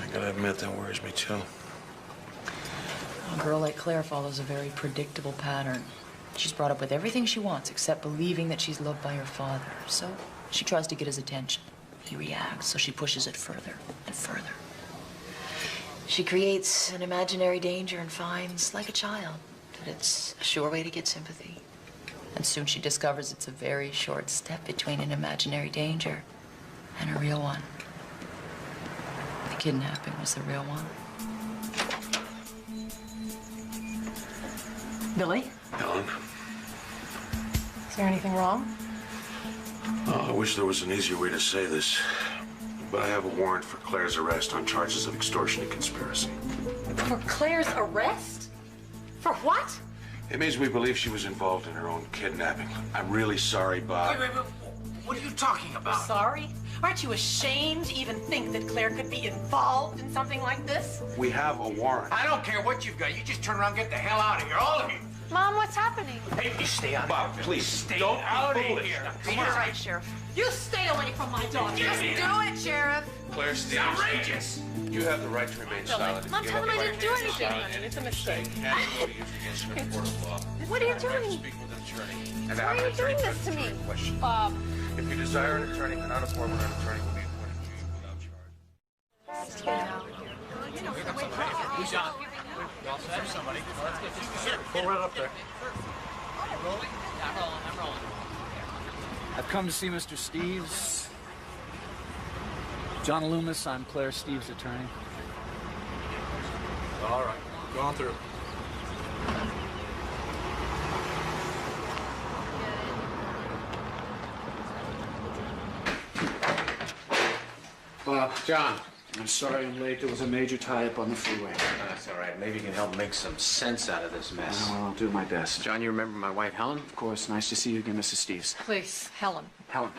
I gotta admit, that worries me too. A girl like Claire follows a very predictable pattern. She's brought up with everything she wants except believing that she's loved by her father. So she tries to get his attention. He reacts, so she pushes it further and further. She creates an imaginary danger and finds, like a child, that it's a sure way to get sympathy. And soon she discovers it's a very short step between an imaginary danger and a real one. The kidnapping was the real one. Billy? Helen? Is there anything wrong? Oh, I wish there was an easier way to say this. But I have a warrant for Claire's arrest on charges of extortion and conspiracy. For Claire's arrest? For what? It means we believe she was involved in her own kidnapping. I'm really sorry, Bob. Wait. What are you talking about? Sorry? Aren't you ashamed to even think that Claire could be involved in something like this? We have a warrant. I don't care what you've got. You just turn around and get the hell out of here, all of you. Mom, what's happening? Hey, you stay out Bob, of here. please, Stay don't out be of foolish. here. You're right, Sheriff. You stay away from my daughter. Just do it, Sheriff. Claire Stevens. Outrageous. You have the right to remain silent. Mom, tell him I didn't do anything. It's a mistake. What are you doing? And Why are you doing this to me? Bob. If you desire an attorney, cannot afford one, an attorney will be appointed to you without charge. Who's on? You all set? Somebody. Pull right up there. Are you rolling? Yeah, I'm rolling. I've come to see Mr. Steves. John Loomis, I'm Claire Steves' attorney. All right, go on through. John. I'm sorry I'm late. There was a major tie-up on the freeway. That's all right. Maybe you can help make some sense out of this mess. Well, I'll do my best. John, you remember my wife, Helen? Of course. Nice to see you again, Mrs. Steves. Please, Helen. Helen,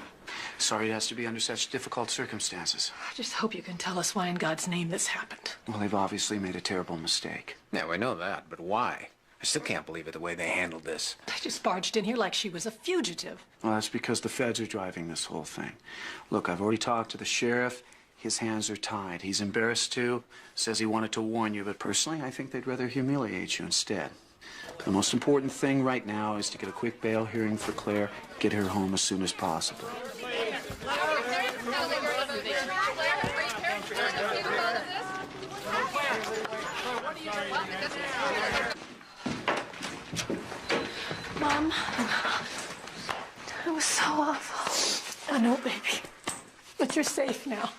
sorry it has to be under such difficult circumstances. I just hope you can tell us why in God's name this happened. Well, they've obviously made a terrible mistake. Yeah, we know that, but why? I still can't believe it the way they handled this. They just barged in here like she was a fugitive. Well, that's because the feds are driving this whole thing. Look, I've already talked to the sheriff. His hands are tied. He's embarrassed too. Says he wanted to warn you, but personally, I think they'd rather humiliate you instead. But the most important thing right now is to get a quick bail hearing for Claire, get her home as soon as possible. Mom, it was so awful. I know, baby. But you're safe now.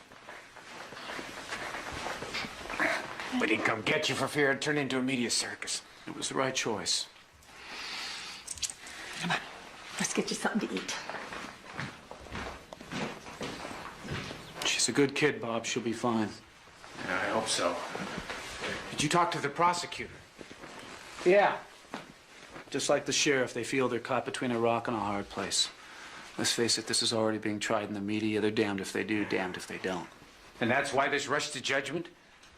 We didn't come get you for fear it turned into a media circus. It was the right choice. Come on, let's get you something to eat. She's a good kid, Bob. She'll be fine. Yeah, I hope so. Did you talk to the prosecutor? Yeah. Just like the sheriff, they feel they're caught between a rock and a hard place. Let's face it, this is already being tried in the media. They're damned if they do, damned if they don't. And that's why this rush to judgment?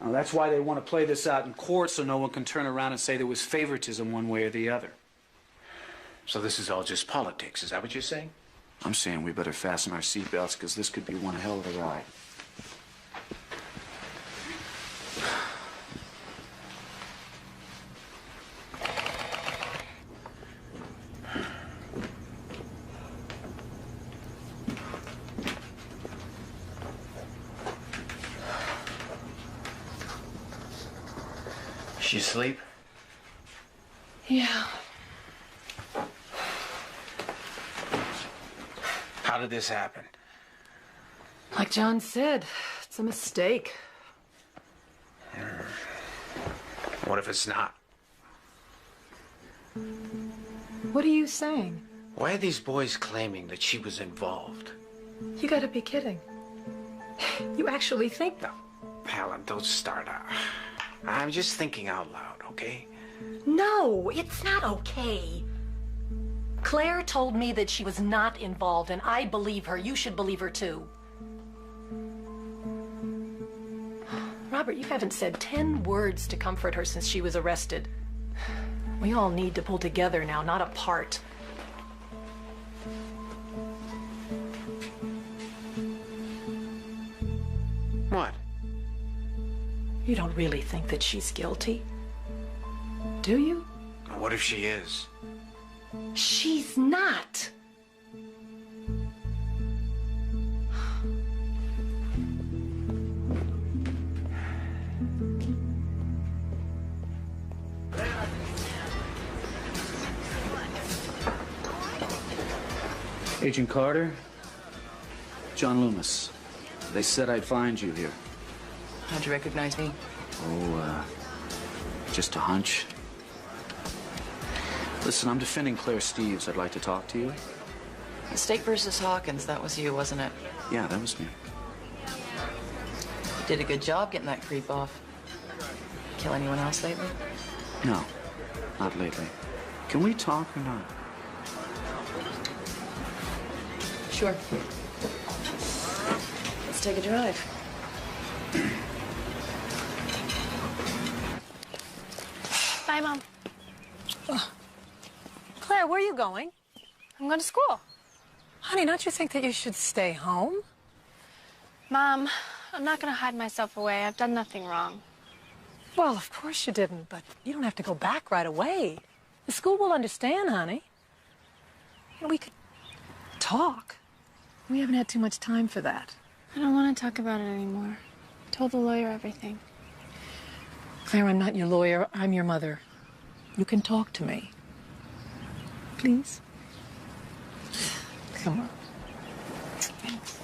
Well, that's why they want to play this out in court so no one can turn around and say there was favoritism one way or the other. So this is all just politics, is that what you're saying? I'm saying we better fasten our seatbelts because this could be one hell of a ride. She asleep? Yeah. How did this happen? Like John said, it's a mistake. What if it's not? What are you saying? Why are these boys claiming that she was involved? You gotta be kidding. You actually think that? Helen, don't start out. I'm just thinking out loud, okay? No, it's not okay. Claire told me that she was not involved, and I believe her. You should believe her, too. Robert, you haven't said 10 words to comfort her since she was arrested. We all need to pull together now, not apart. What? You don't really think that she's guilty, do you? What if she is? She's not. Agent Carter, John Loomis. They said I'd find you here. How'd you recognize me? Oh, just a hunch. Listen, I'm defending Claire Steves. I'd like to talk to you. State versus Hawkins, that was you, wasn't it? Yeah, that was me. You did a good job getting that creep off. Kill anyone else lately? No, not lately. Can we talk or not? Sure. Let's take a drive. Bye, Mom. Claire, where are you going? I'm going to school. Honey, don't you think that you should stay home? Mom, I'm not going to hide myself away. I've done nothing wrong. Well, of course you didn't, but you don't have to go back right away. The school will understand, honey. You know, we could talk. We haven't had too much time for that. I don't want to talk about it anymore. I told the lawyer everything. Claire, I'm not your lawyer. I'm your mother. You can talk to me. Please? Come on. Thanks.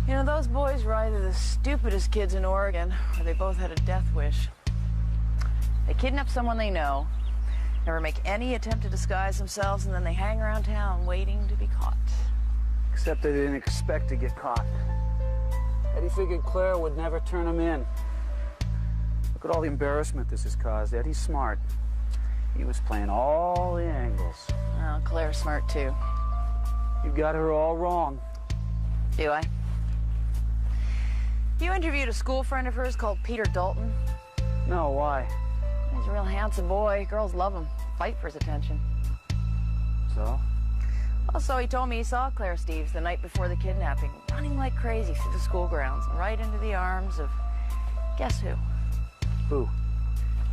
You know, those boys were either the stupidest kids in Oregon, or they both had a death wish. They kidnap someone they know, never make any attempt to disguise themselves, and then they hang around town waiting to be caught. Except they didn't expect to get caught. Eddie figured Claire would never turn him in. Look at all the embarrassment this has caused. Eddie's smart. He was playing all the angles. Oh, Claire's smart, too. You got her all wrong. Do I? You interviewed a school friend of hers called Peter Dalton. No, why? He's a real handsome boy. Girls love him. Fight for his attention. So? Well, so he told me he saw Claire Steves the night before the kidnapping, running like crazy through the school grounds and right into the arms of, guess who? Who?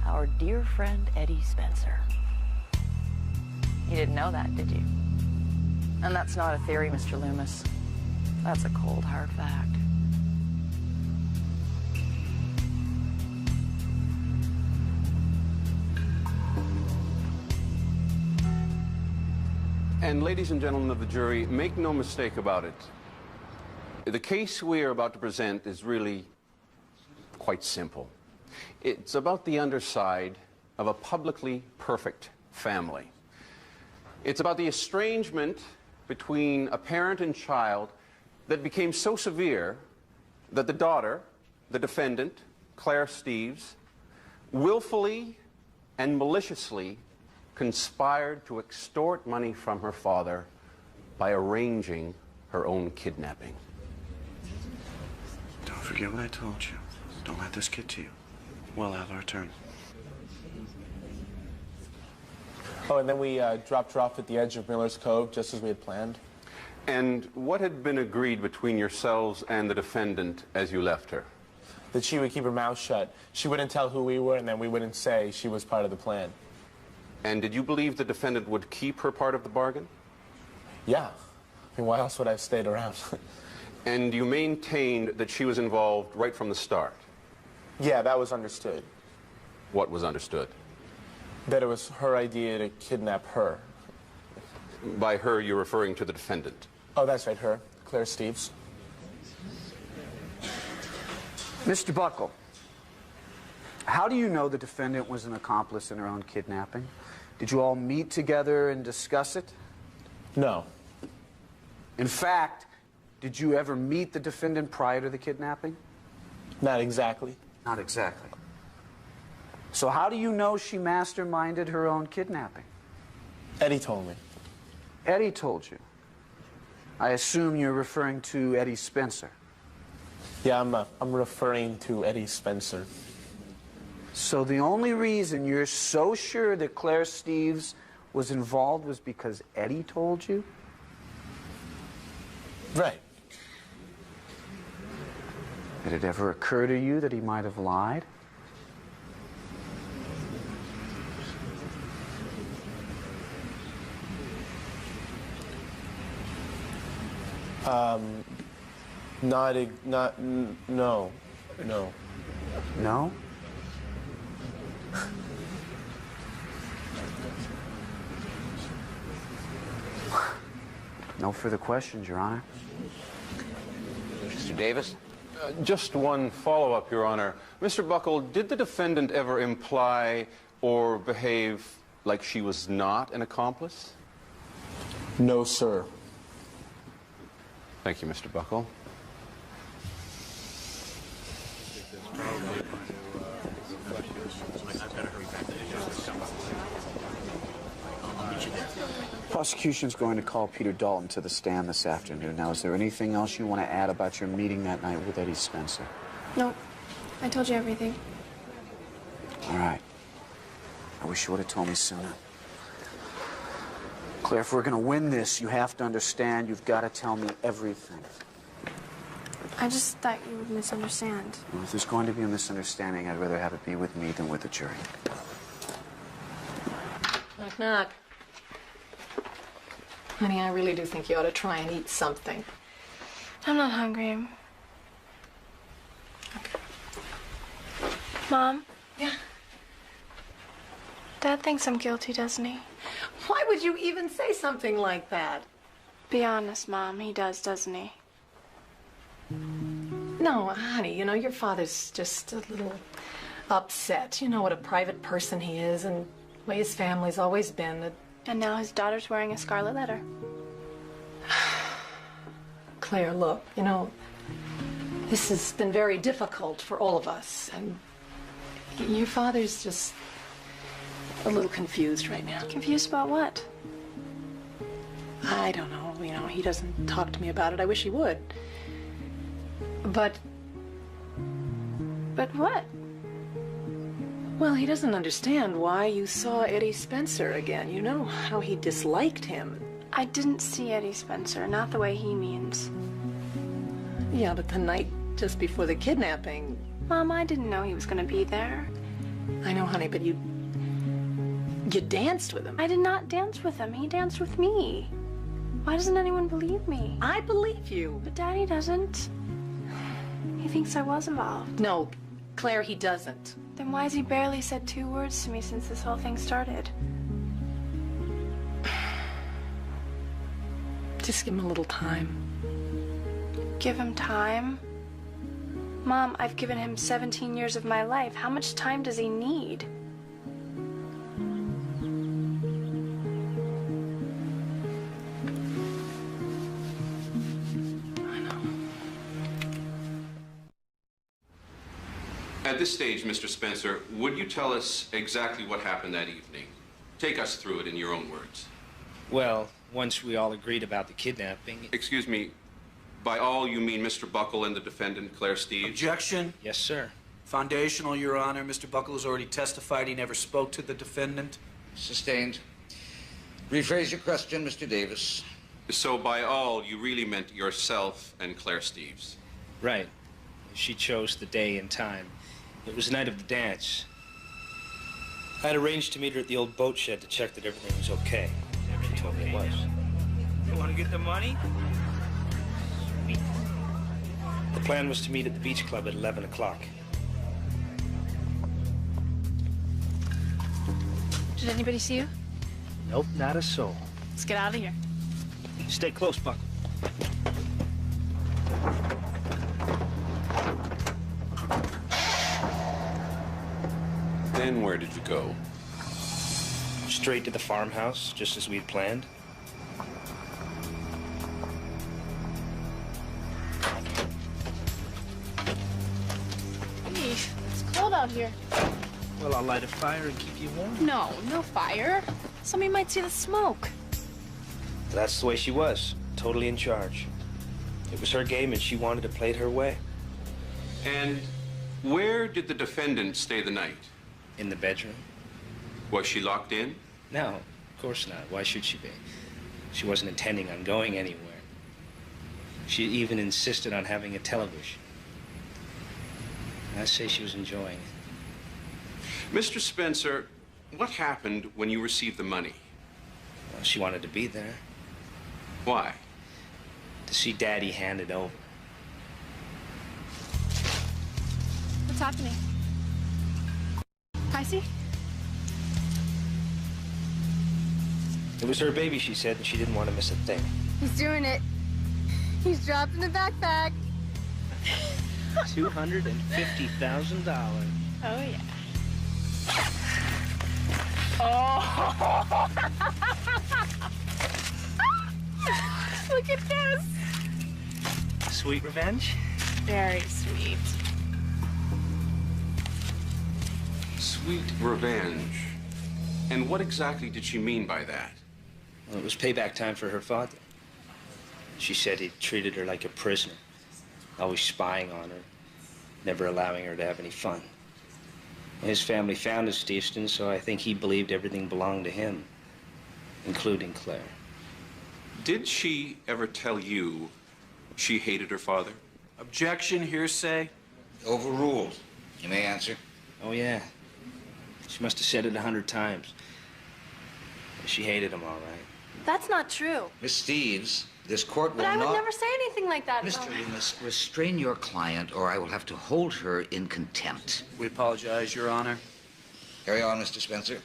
Our dear friend Eddie Spencer. You didn't know that, did you? And that's not a theory, Mr. Loomis. That's a cold, hard fact. And ladies and gentlemen of the jury, make no mistake about it. The case we are about to present is really quite simple. It's about the underside of a publicly perfect family. It's about the estrangement between a parent and child that became so severe that the daughter, the defendant, Claire Steves, willfully and maliciously conspired to extort money from her father by arranging her own kidnapping. Don't forget what I told you. Don't let this get to you. We'll have our turn. Oh, and then we dropped her off at the edge of Miller's Cove, just as we had planned. And what had been agreed between yourselves and the defendant as you left her? That she would keep her mouth shut. She wouldn't tell who we were, and then we wouldn't say she was part of the plan. And did you believe the defendant would keep her part of the bargain? Yeah. I mean, why else would I have stayed around? And you maintained that she was involved right from the start? Yeah, that was understood. What was understood? That it was her idea to kidnap her. By her, you're referring to the defendant? Oh, that's right, her. Claire Steves. Mr. Buckle, how do you know the defendant was an accomplice in her own kidnapping? Did you all meet together and discuss it? No. In fact, did you ever meet the defendant prior to the kidnapping? Not exactly. Not exactly. So how do you know she masterminded her own kidnapping? Eddie told me. Eddie told you? I assume you're referring to Eddie Spencer. Yeah, I'm referring to Eddie Spencer. So the only reason you're so sure that Claire Steves was involved was because Eddie told you? Right. Did it ever occur to you that he might have lied? No. No? No further questions, Your Honor. Mr. Davis? Just one follow-up, Your Honor. Mr. Buckle, did the defendant ever imply or behave like she was not an accomplice? No, sir. Thank you, Mr. Buckle. Prosecution's going to call Peter Dalton to the stand this afternoon. Now, is there anything else you want to add about your meeting that night with Eddie Spencer? Nope. I told you everything. All right. I wish you would have told me sooner. Claire, if we're going to win this, you have to understand you've got to tell me everything. I just thought you would misunderstand. Well, if there's going to be a misunderstanding, I'd rather have it be with me than with the jury. Knock, knock. Honey, I really do think you ought to try and eat something. I'm not hungry. Mom? Yeah? Dad thinks I'm guilty, doesn't he? Why would you even say something like that? Be honest, Mom. He does, doesn't he? No, honey, you know, your father's just a little upset. You know what a private person he is and the way his family's always been. And now his daughter's wearing a scarlet letter. Claire, look, you know, this has been very difficult for all of us, and your father's just a little confused right now. Confused about what? I don't know, you know, he doesn't talk to me about it. I wish he would. But what? Well, he doesn't understand why you saw Eddie Spencer again. You know how he disliked him. I didn't see Eddie Spencer, not the way he means. Yeah, but the night just before the kidnapping. Mom, I didn't know he was going to be there. I know, honey, but you danced with him. I did not dance with him. He danced with me. Why doesn't anyone believe me? I believe you. But Daddy doesn't. He thinks I was involved. No, Claire, he doesn't. Then why has he barely said 2 words to me since this whole thing started? Just give him a little time. Give him time? Mom, I've given him 17 years of my life. How much time does he need? At this stage, Mr. Spencer, would you tell us exactly what happened that evening? Take us through it in your own words. Well, once we all agreed about the kidnapping... Excuse me, by all you mean Mr. Buckle and the defendant, Claire Steeves? Objection. Yes, sir. Foundational, Your Honor. Mr. Buckle has already testified he never spoke to the defendant. Sustained. Rephrase your question, Mr. Davis. So by all, you really meant yourself and Claire Steeves? Right. She chose the day and time. It was the night of the dance. I had arranged to meet her at the old boat shed to check that everything was okay. She told me it was. You want to get the money? Sweet. The plan was to meet at the beach club at 11 o'clock. Did anybody see you? Nope, not a soul. Let's get out of here. Stay close, Buckle. Then where did you go? Straight to the farmhouse, just as we'd planned. Hey, it's cold out here. Well, I'll light a fire and keep you warm. No, no fire. Somebody might see the smoke. That's the way she was, totally in charge. It was her game and she wanted to play it her way. And where did the defendant stay the night? In the bedroom. Was she locked in? No, of course not. Why should she be? She wasn't intending on going anywhere. She even insisted on having a television. I'd say she was enjoying it. Mr. Spencer, what happened when you received the money? Well, she wanted to be there. Why? To see Daddy hand it over. What's happening? Pricey? It was her baby, she said, and she didn't want to miss a thing. He's doing it. He's dropping the backpack. $250,000. Oh, yeah. Oh! Look at this. Sweet revenge? Very sweet. Sweet revenge. And what exactly did she mean by that? Well, it was payback time for her father. She said he treated her like a prisoner, always spying on her, never allowing her to have any fun. His family founded Steveston, so I think he believed everything belonged to him, including Claire. Did she ever tell you she hated her father? Objection, hearsay. Overruled. You may answer. Oh, yeah. She must have said it 100 times. She hated him, all right. That's not true. Miss Steves, this court will But I not... would never say anything like that. Mister, you must restrain your client, or I will have to hold her in contempt. We apologize, Your Honor. Carry on, Mr. Spencer.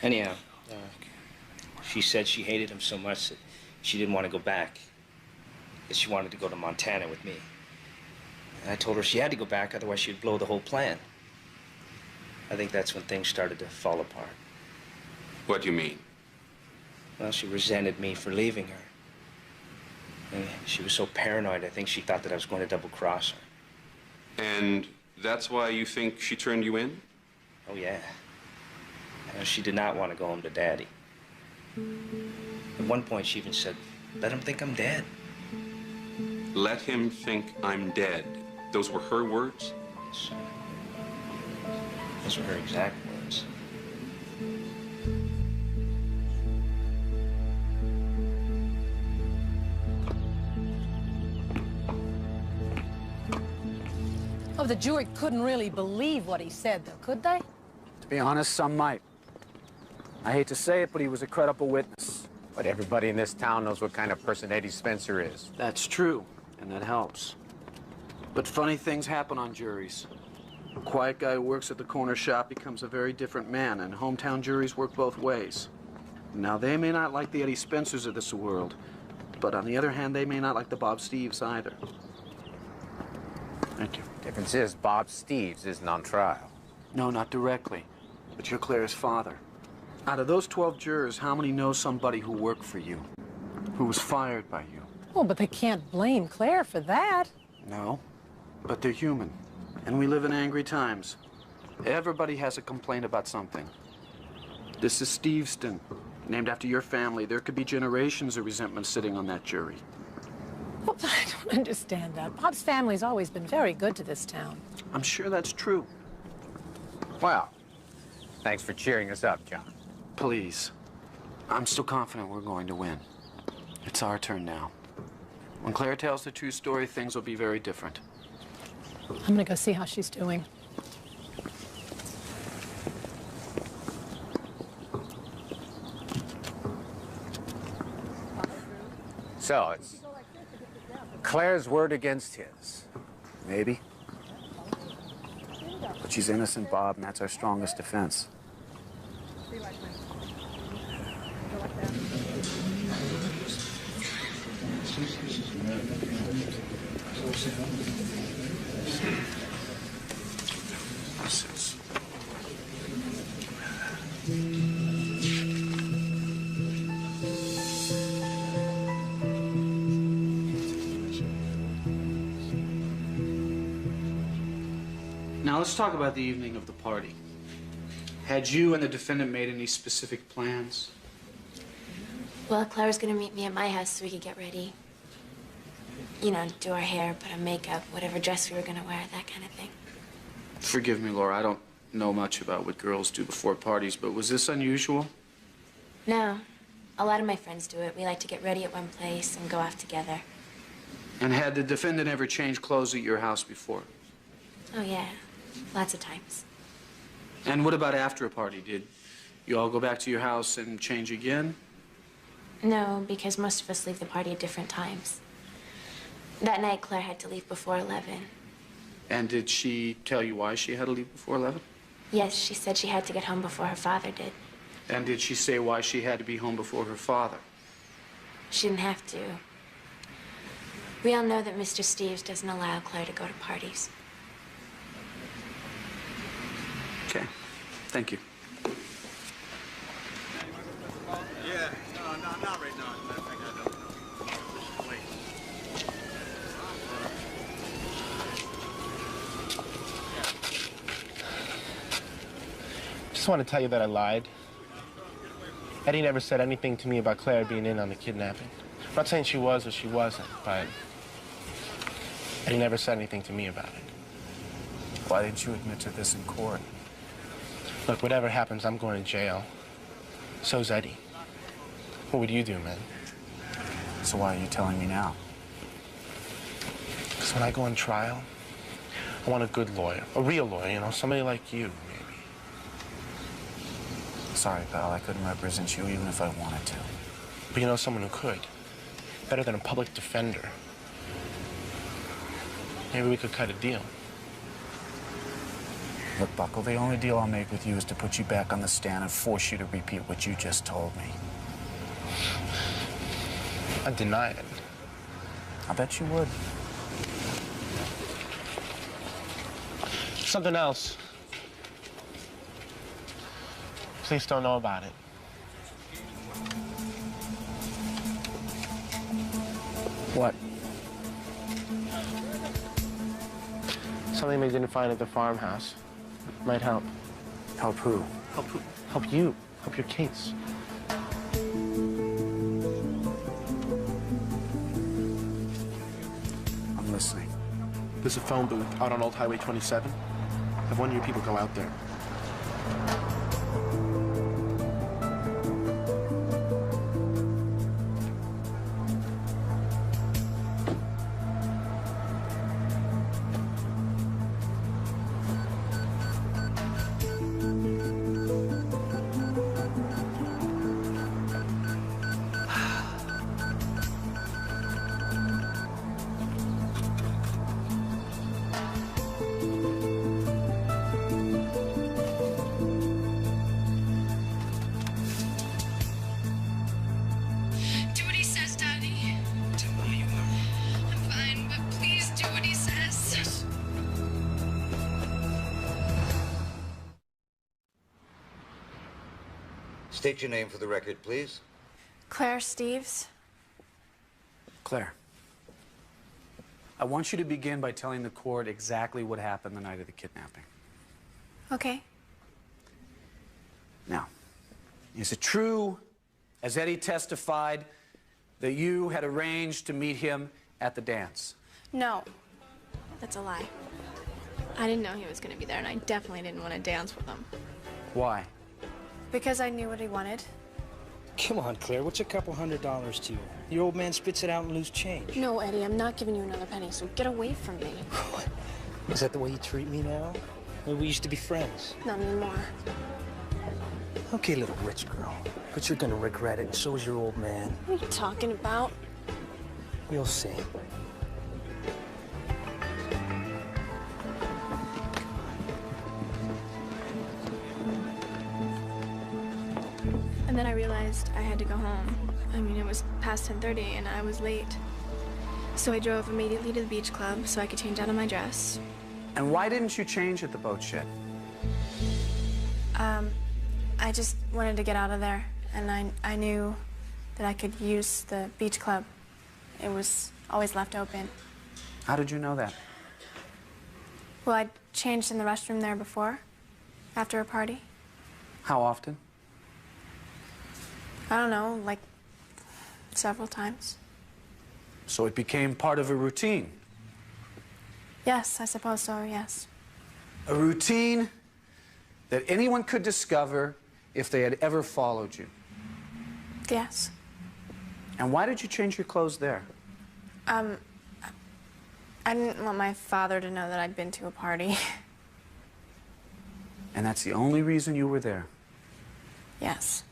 Anyhow, she said she hated him so much that she didn't want to go back. That she wanted to go to Montana with me. And I told her she had to go back, otherwise she'd blow the whole plan. I think that's when things started to fall apart. What do you mean? Well, she resented me for leaving her. And she was so paranoid, I think she thought that I was going to double-cross her. And that's why you think she turned you in? Oh, yeah. She did not want to go home to Daddy. At one point, she even said, "Let him think I'm dead." Let him think I'm dead. Those were her words? Yes. Those were her exact words. Oh, the jury couldn't really believe what he said, though, could they? To be honest, some might. I hate to say it, but he was a credible witness. But everybody in this town knows what kind of person Eddie Spencer is. That's true, and that helps. But funny things happen on juries. A quiet guy who works at the corner shop becomes a very different man, and hometown juries work both ways. Now, they may not like the Eddie Spencers of this world, but on the other hand, they may not like the Bob Steves either. Thank you. Difference is, Bob Steves isn't on trial. No, not directly, but you're Claire's father. Out of those 12 jurors, how many know somebody who worked for you, who was fired by you? Oh, but they can't blame Claire for that. No, but they're human, and we live in angry times. Everybody has a complaint about something. This is Steveston, named after your family. There could be generations of resentment sitting on that jury. Well, I don't understand that. Bob's family's always been very good to this town. I'm sure that's true. Well, thanks for cheering us up, John. Please. I'm still confident we're going to win. It's our turn now. When Claire tells the true story, things will be very different. I'm gonna go see how she's doing. So, it's Claire's word against his. Maybe. But she's innocent, Bob, and that's our strongest defense. Now let's talk about the evening of the party. Had you and the defendant made any specific plans? Well, Claire was gonna meet me at my house so we could get ready. You know, do our hair, put on makeup, whatever dress we were gonna wear, that kind of thing. Forgive me, Laura, I don't know much about what girls do before parties, but was this unusual? No. A lot of my friends do it. We like to get ready at one place and go off together. And had the defendant ever changed clothes at your house before? Oh, yeah. Lots of times. And what about after a party? Did you all go back to your house and change again? No, because most of us leave the party at different times. That night, Claire had to leave before 11. And did she tell you why she had to leave before 11? Yes, she said she had to get home before her father did. And did she say why she had to be home before her father? She didn't have to. We all know that Mr. Steves doesn't allow Claire to go to parties. Okay. Thank you. Yeah, no, not right now. As a matter of fact, I don't know. Wait. Just want to tell you that I lied. Eddie never said anything to me about Claire being in on the kidnapping. I'm not saying she was or she wasn't, but Eddie never said anything to me about it. Why didn't you admit to this in court? Look, whatever happens, I'm going to jail. So's Eddie. What would you do, man? So why are you telling me now? Because when I go on trial, I want a good lawyer, a real lawyer, you know, somebody like you, maybe. Sorry, pal, I couldn't represent you even if I wanted to. But you know someone who could. Better than a public defender. Maybe we could cut a deal. Look, Buckle, the only deal I'll make with you is to put you back on the stand and force you to repeat what you just told me. I'd deny it. I bet you would. Something else. Please don't know about it. What? Something they didn't find at the farmhouse. Might help. Help who? Help who? Help you. Help your case. I'm listening. There's a phone booth out on Old Highway 27. Have one of your people go out there. State your name for the record, please. Claire Steves. Claire, I want you to begin by telling the court exactly what happened the night of the kidnapping. Okay. Now, is it true, as Eddie testified, that you had arranged to meet him at the dance? No, that's a lie. I didn't know he was going to be there, and I definitely didn't want to dance with him. Why? Because I knew what he wanted. Come on, Claire, what's a couple $100 to you? Your old man spits it out and lose change. No, Eddie, I'm not giving you another penny, so get away from me. Is that the way you treat me now? Well, we used to be friends. Not anymore. Okay, little rich girl, but you're gonna regret it, and so is your old man. What are you talking about? You'll see. And then I realized I had to go home. I mean, it was past 10:30 and I was late. So I drove immediately to the beach club so I could change out of my dress. And why didn't you change at the boat shed? I just wanted to get out of there, and I knew that I could use the beach club. It was always left open. How did you know that? Well, I'd changed in the restroom there before, after a party. How often? I don't know, like several times. So it became part of a routine. Yes, I suppose so, yes. A routine that anyone could discover if they had ever followed you. Yes. And why did you change your clothes there? I didn't want my father to know that I'd been to a party. And that's the only reason you were there? Yes.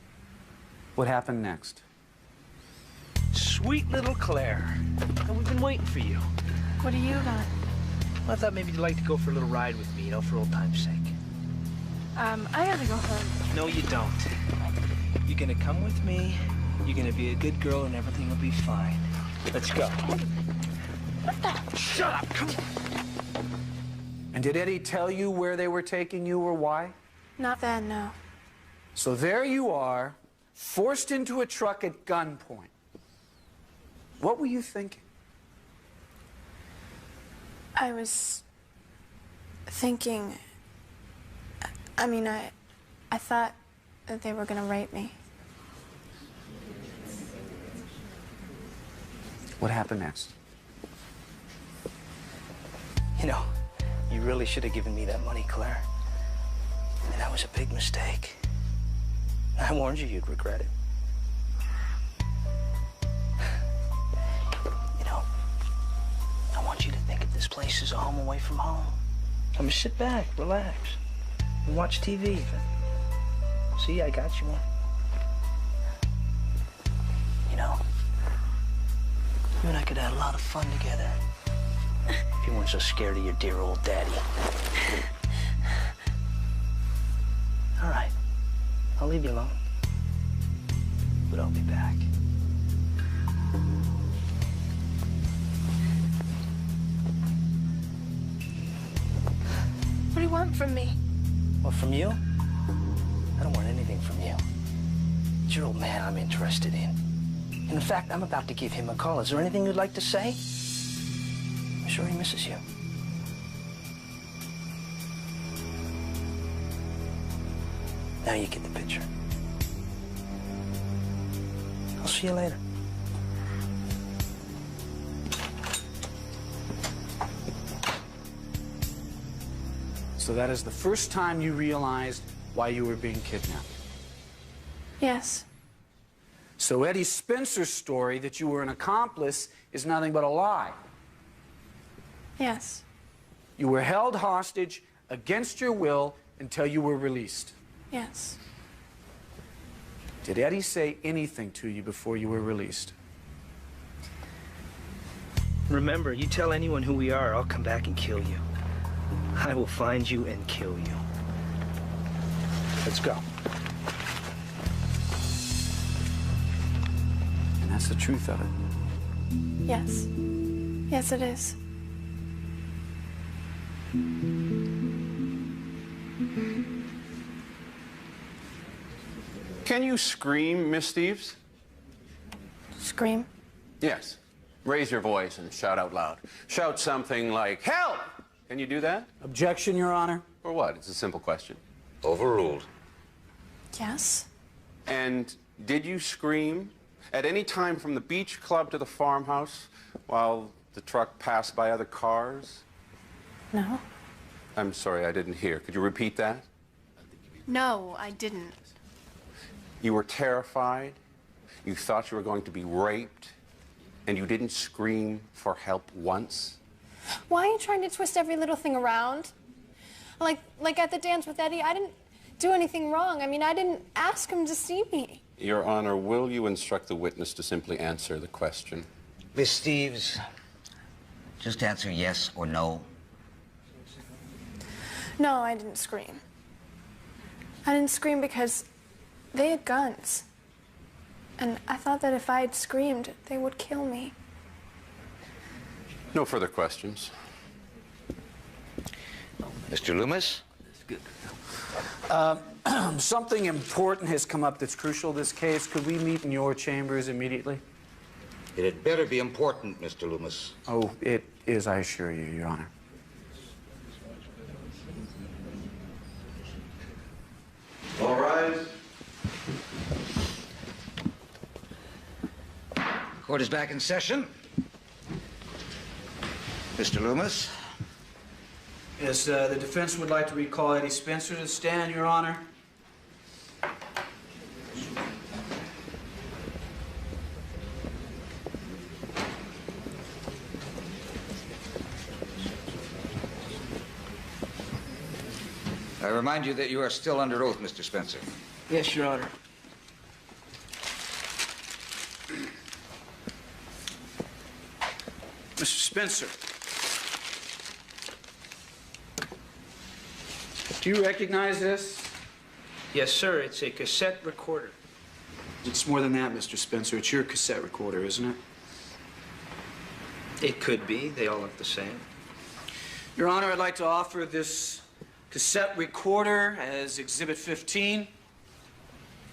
What happened next? Sweet little Claire. And we've been waiting for you. What do you got? Well, I thought maybe you'd like to go for a little ride with me, you know, for old time's sake. I gotta go home. No, you don't. You're gonna come with me, you're gonna be a good girl, and everything will be fine. Let's go. What the? Shut up, come on. And did Eddie tell you where they were taking you or why? Not that, no. So there you are, forced into a truck at gunpoint. What were you thinking? I was thinking, I thought that they were gonna rape me. What happened next? You know, you really should have given me that money, Claire. And that was a big mistake. I warned you you'd regret it. You know, I want you to think of this place as a home away from home. I mean, sit back, relax, and watch TV. See, I got you one. You know, you and I could have had a lot of fun together. If you weren't so scared of your dear old daddy. All right, I'll leave you alone. But I'll be back. What do you want from me? What, from you? I don't want anything from you. It's your old man I'm interested in. And in fact, I'm about to give him a call. Is there anything you'd like to say? I'm sure he misses you. Now you get the picture. I'll see you later. So that is the first time you realized why you were being kidnapped. Yes. So Eddie Spencer's story that you were an accomplice is nothing but a lie. Yes. You were held hostage against your will until you were released. Yes. Did Eddie say anything to you before you were released? Remember, you tell anyone who we are, I'll come back and kill you. I will find you and kill you. Let's go. And that's the truth of it. Yes. Yes, it is. Can you scream, Miss Steves? Scream? Yes. Raise your voice and shout out loud. Shout something like, help! Can you do that? Objection, Your Honor. Or what? It's a simple question. Overruled. Yes. And did you scream at any time from the beach club to the farmhouse while the truck passed by other cars? No. I'm sorry, I didn't hear. Could you repeat that? No, I didn't. You were terrified, you thought you were going to be raped, and you didn't scream for help once? Why are you trying to twist every little thing around? Like at the dance with Eddie, I didn't do anything wrong. I mean, I didn't ask him to see me. Your Honor, will you instruct the witness to simply answer the question? Miss Steves, just answer yes or no. No, I didn't scream. I didn't scream because they had guns. And I thought that if I had screamed, they would kill me. No further questions. Mr. Loomis? Something important has come up that's crucial to this case. Could we meet in your chambers immediately? It had better be important, Mr. Loomis. Oh, it is, I assure you, Your Honor. All rise. Court is back in session. Mr. Loomis? Yes, the defense would like to recall Eddie Spencer to the stand, Your Honor. I remind you that you are still under oath, Mr. Spencer. Yes, Your Honor. Mr. Spencer. Do you recognize this? Yes, sir. It's a cassette recorder. It's more than that, Mr. Spencer. It's your cassette recorder, isn't it? It could be. They all look the same. Your Honor, I'd like to offer this cassette recorder as Exhibit 15.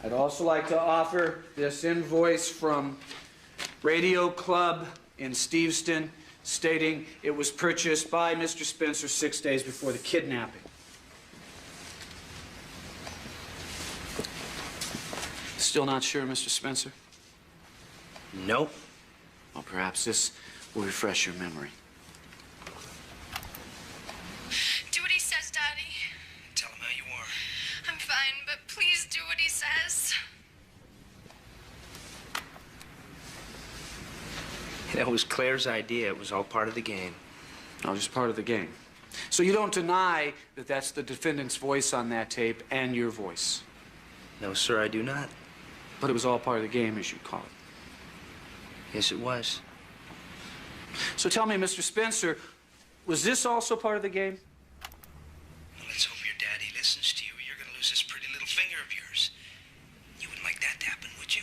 I'd also like to offer this invoice from Radio Club in Steveston stating it was purchased by Mr. Spencer 6 days before the kidnapping. Still not sure, Mr. Spencer? Nope. Well, perhaps this will refresh your memory. Do what he says, Daddy. Tell him how you are. I'm fine, but please do what he says. That was Claire's idea. It was all part of the game. Oh, just part of the game. So you don't deny that that's the defendant's voice on that tape and your voice? No, sir, I do not. But it was all part of the game, as you call it. Yes, it was. So tell me, Mr. Spencer, was this also part of the game? Well, let's hope your daddy listens to you, or you're going to lose this pretty little finger of yours. You wouldn't like that to happen, would you?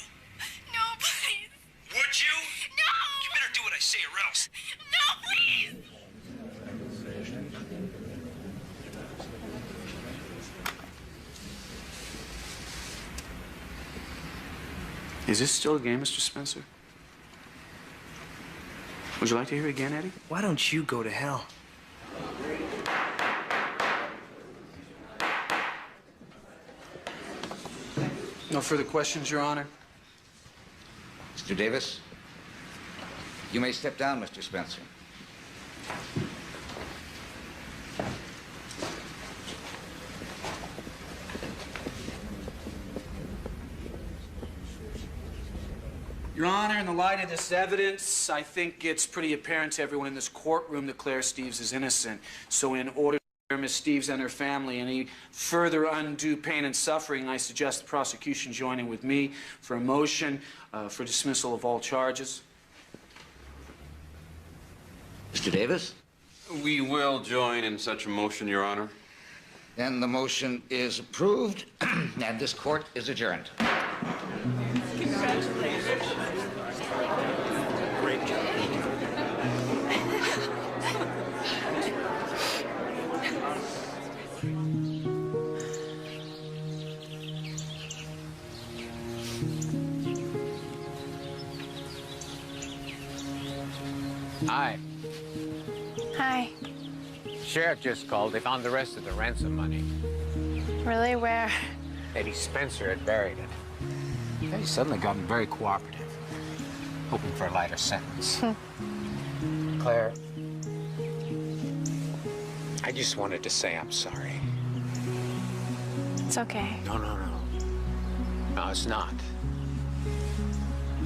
No, please. Would you? No! You better do what I say or else. No, please! Is this still a game, Mr. Spencer? Would you like to hear it again, Eddie? Why don't you go to hell? No further questions, Your Honor? Mr. Davis, you may step down, Mr. Spencer. Your Honor, in the light of this evidence, I think it's pretty apparent to everyone in this courtroom that Claire Steves is innocent. So in order to spare Miss Steves and her family any further undue pain and suffering, I suggest the prosecution joining with me for a motion for dismissal of all charges. Mr. Davis? We will join in such a motion, Your Honor. Then the motion is approved, and this court is adjourned. Great job. Hi. Hi. Sheriff just called. They found the rest of the ransom money. Really? Where? Eddie Spencer had buried it. Eddie suddenly gotten very cooperative, hoping for a lighter sentence. Claire, I just wanted to say I'm sorry. It's okay. No. No, it's not.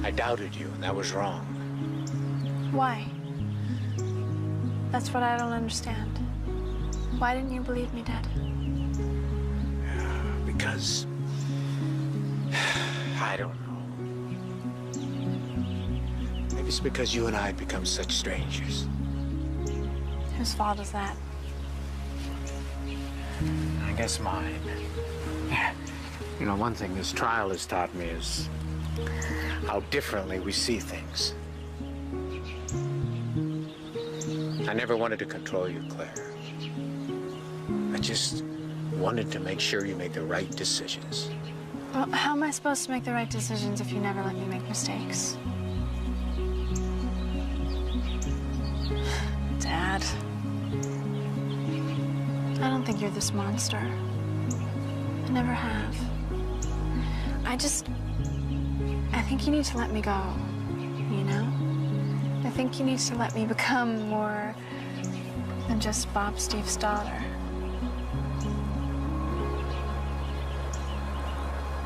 I doubted you, and that was wrong. Why? That's what I don't understand. Why didn't you believe me, Dad? Because I don't know. Maybe it's because you and I had become such strangers. Whose fault is that? I guess mine. You know, one thing this trial has taught me is how differently we see things. I never wanted to control you, Claire. I just wanted to make sure you made the right decisions. Well, how am I supposed to make the right decisions if you never let me make mistakes? Dad. I don't think you're this monster. I never have. I think you need to let me go, you know? I think you need to let me become more than just Bob Steve's daughter.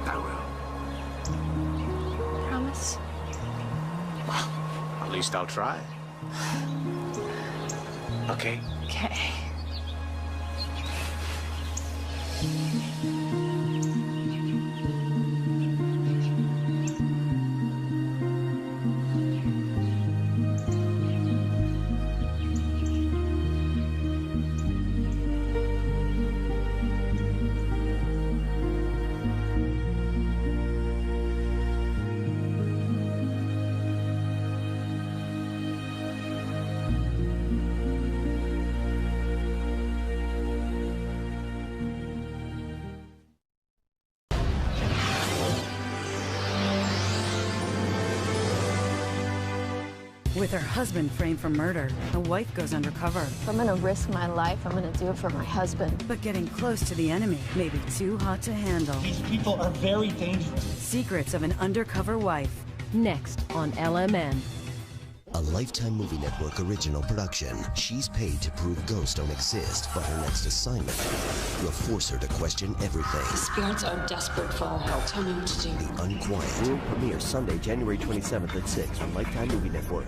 I will. Promise? Well, at least I'll try. Okay? Okay. With her husband framed for murder, the wife goes undercover. If I'm gonna risk my life, I'm gonna do it for my husband. But getting close to the enemy may be too hot to handle. These people are very dangerous. Secrets of an undercover wife. Next on LMN. A Lifetime Movie Network original production. She's paid to prove ghosts don't exist, but her next assignment will force her to question everything. The spirits are desperate for our help. Tell me what to do. The Unquiet. World premiere Sunday, January 27th at 6 on Lifetime Movie Network.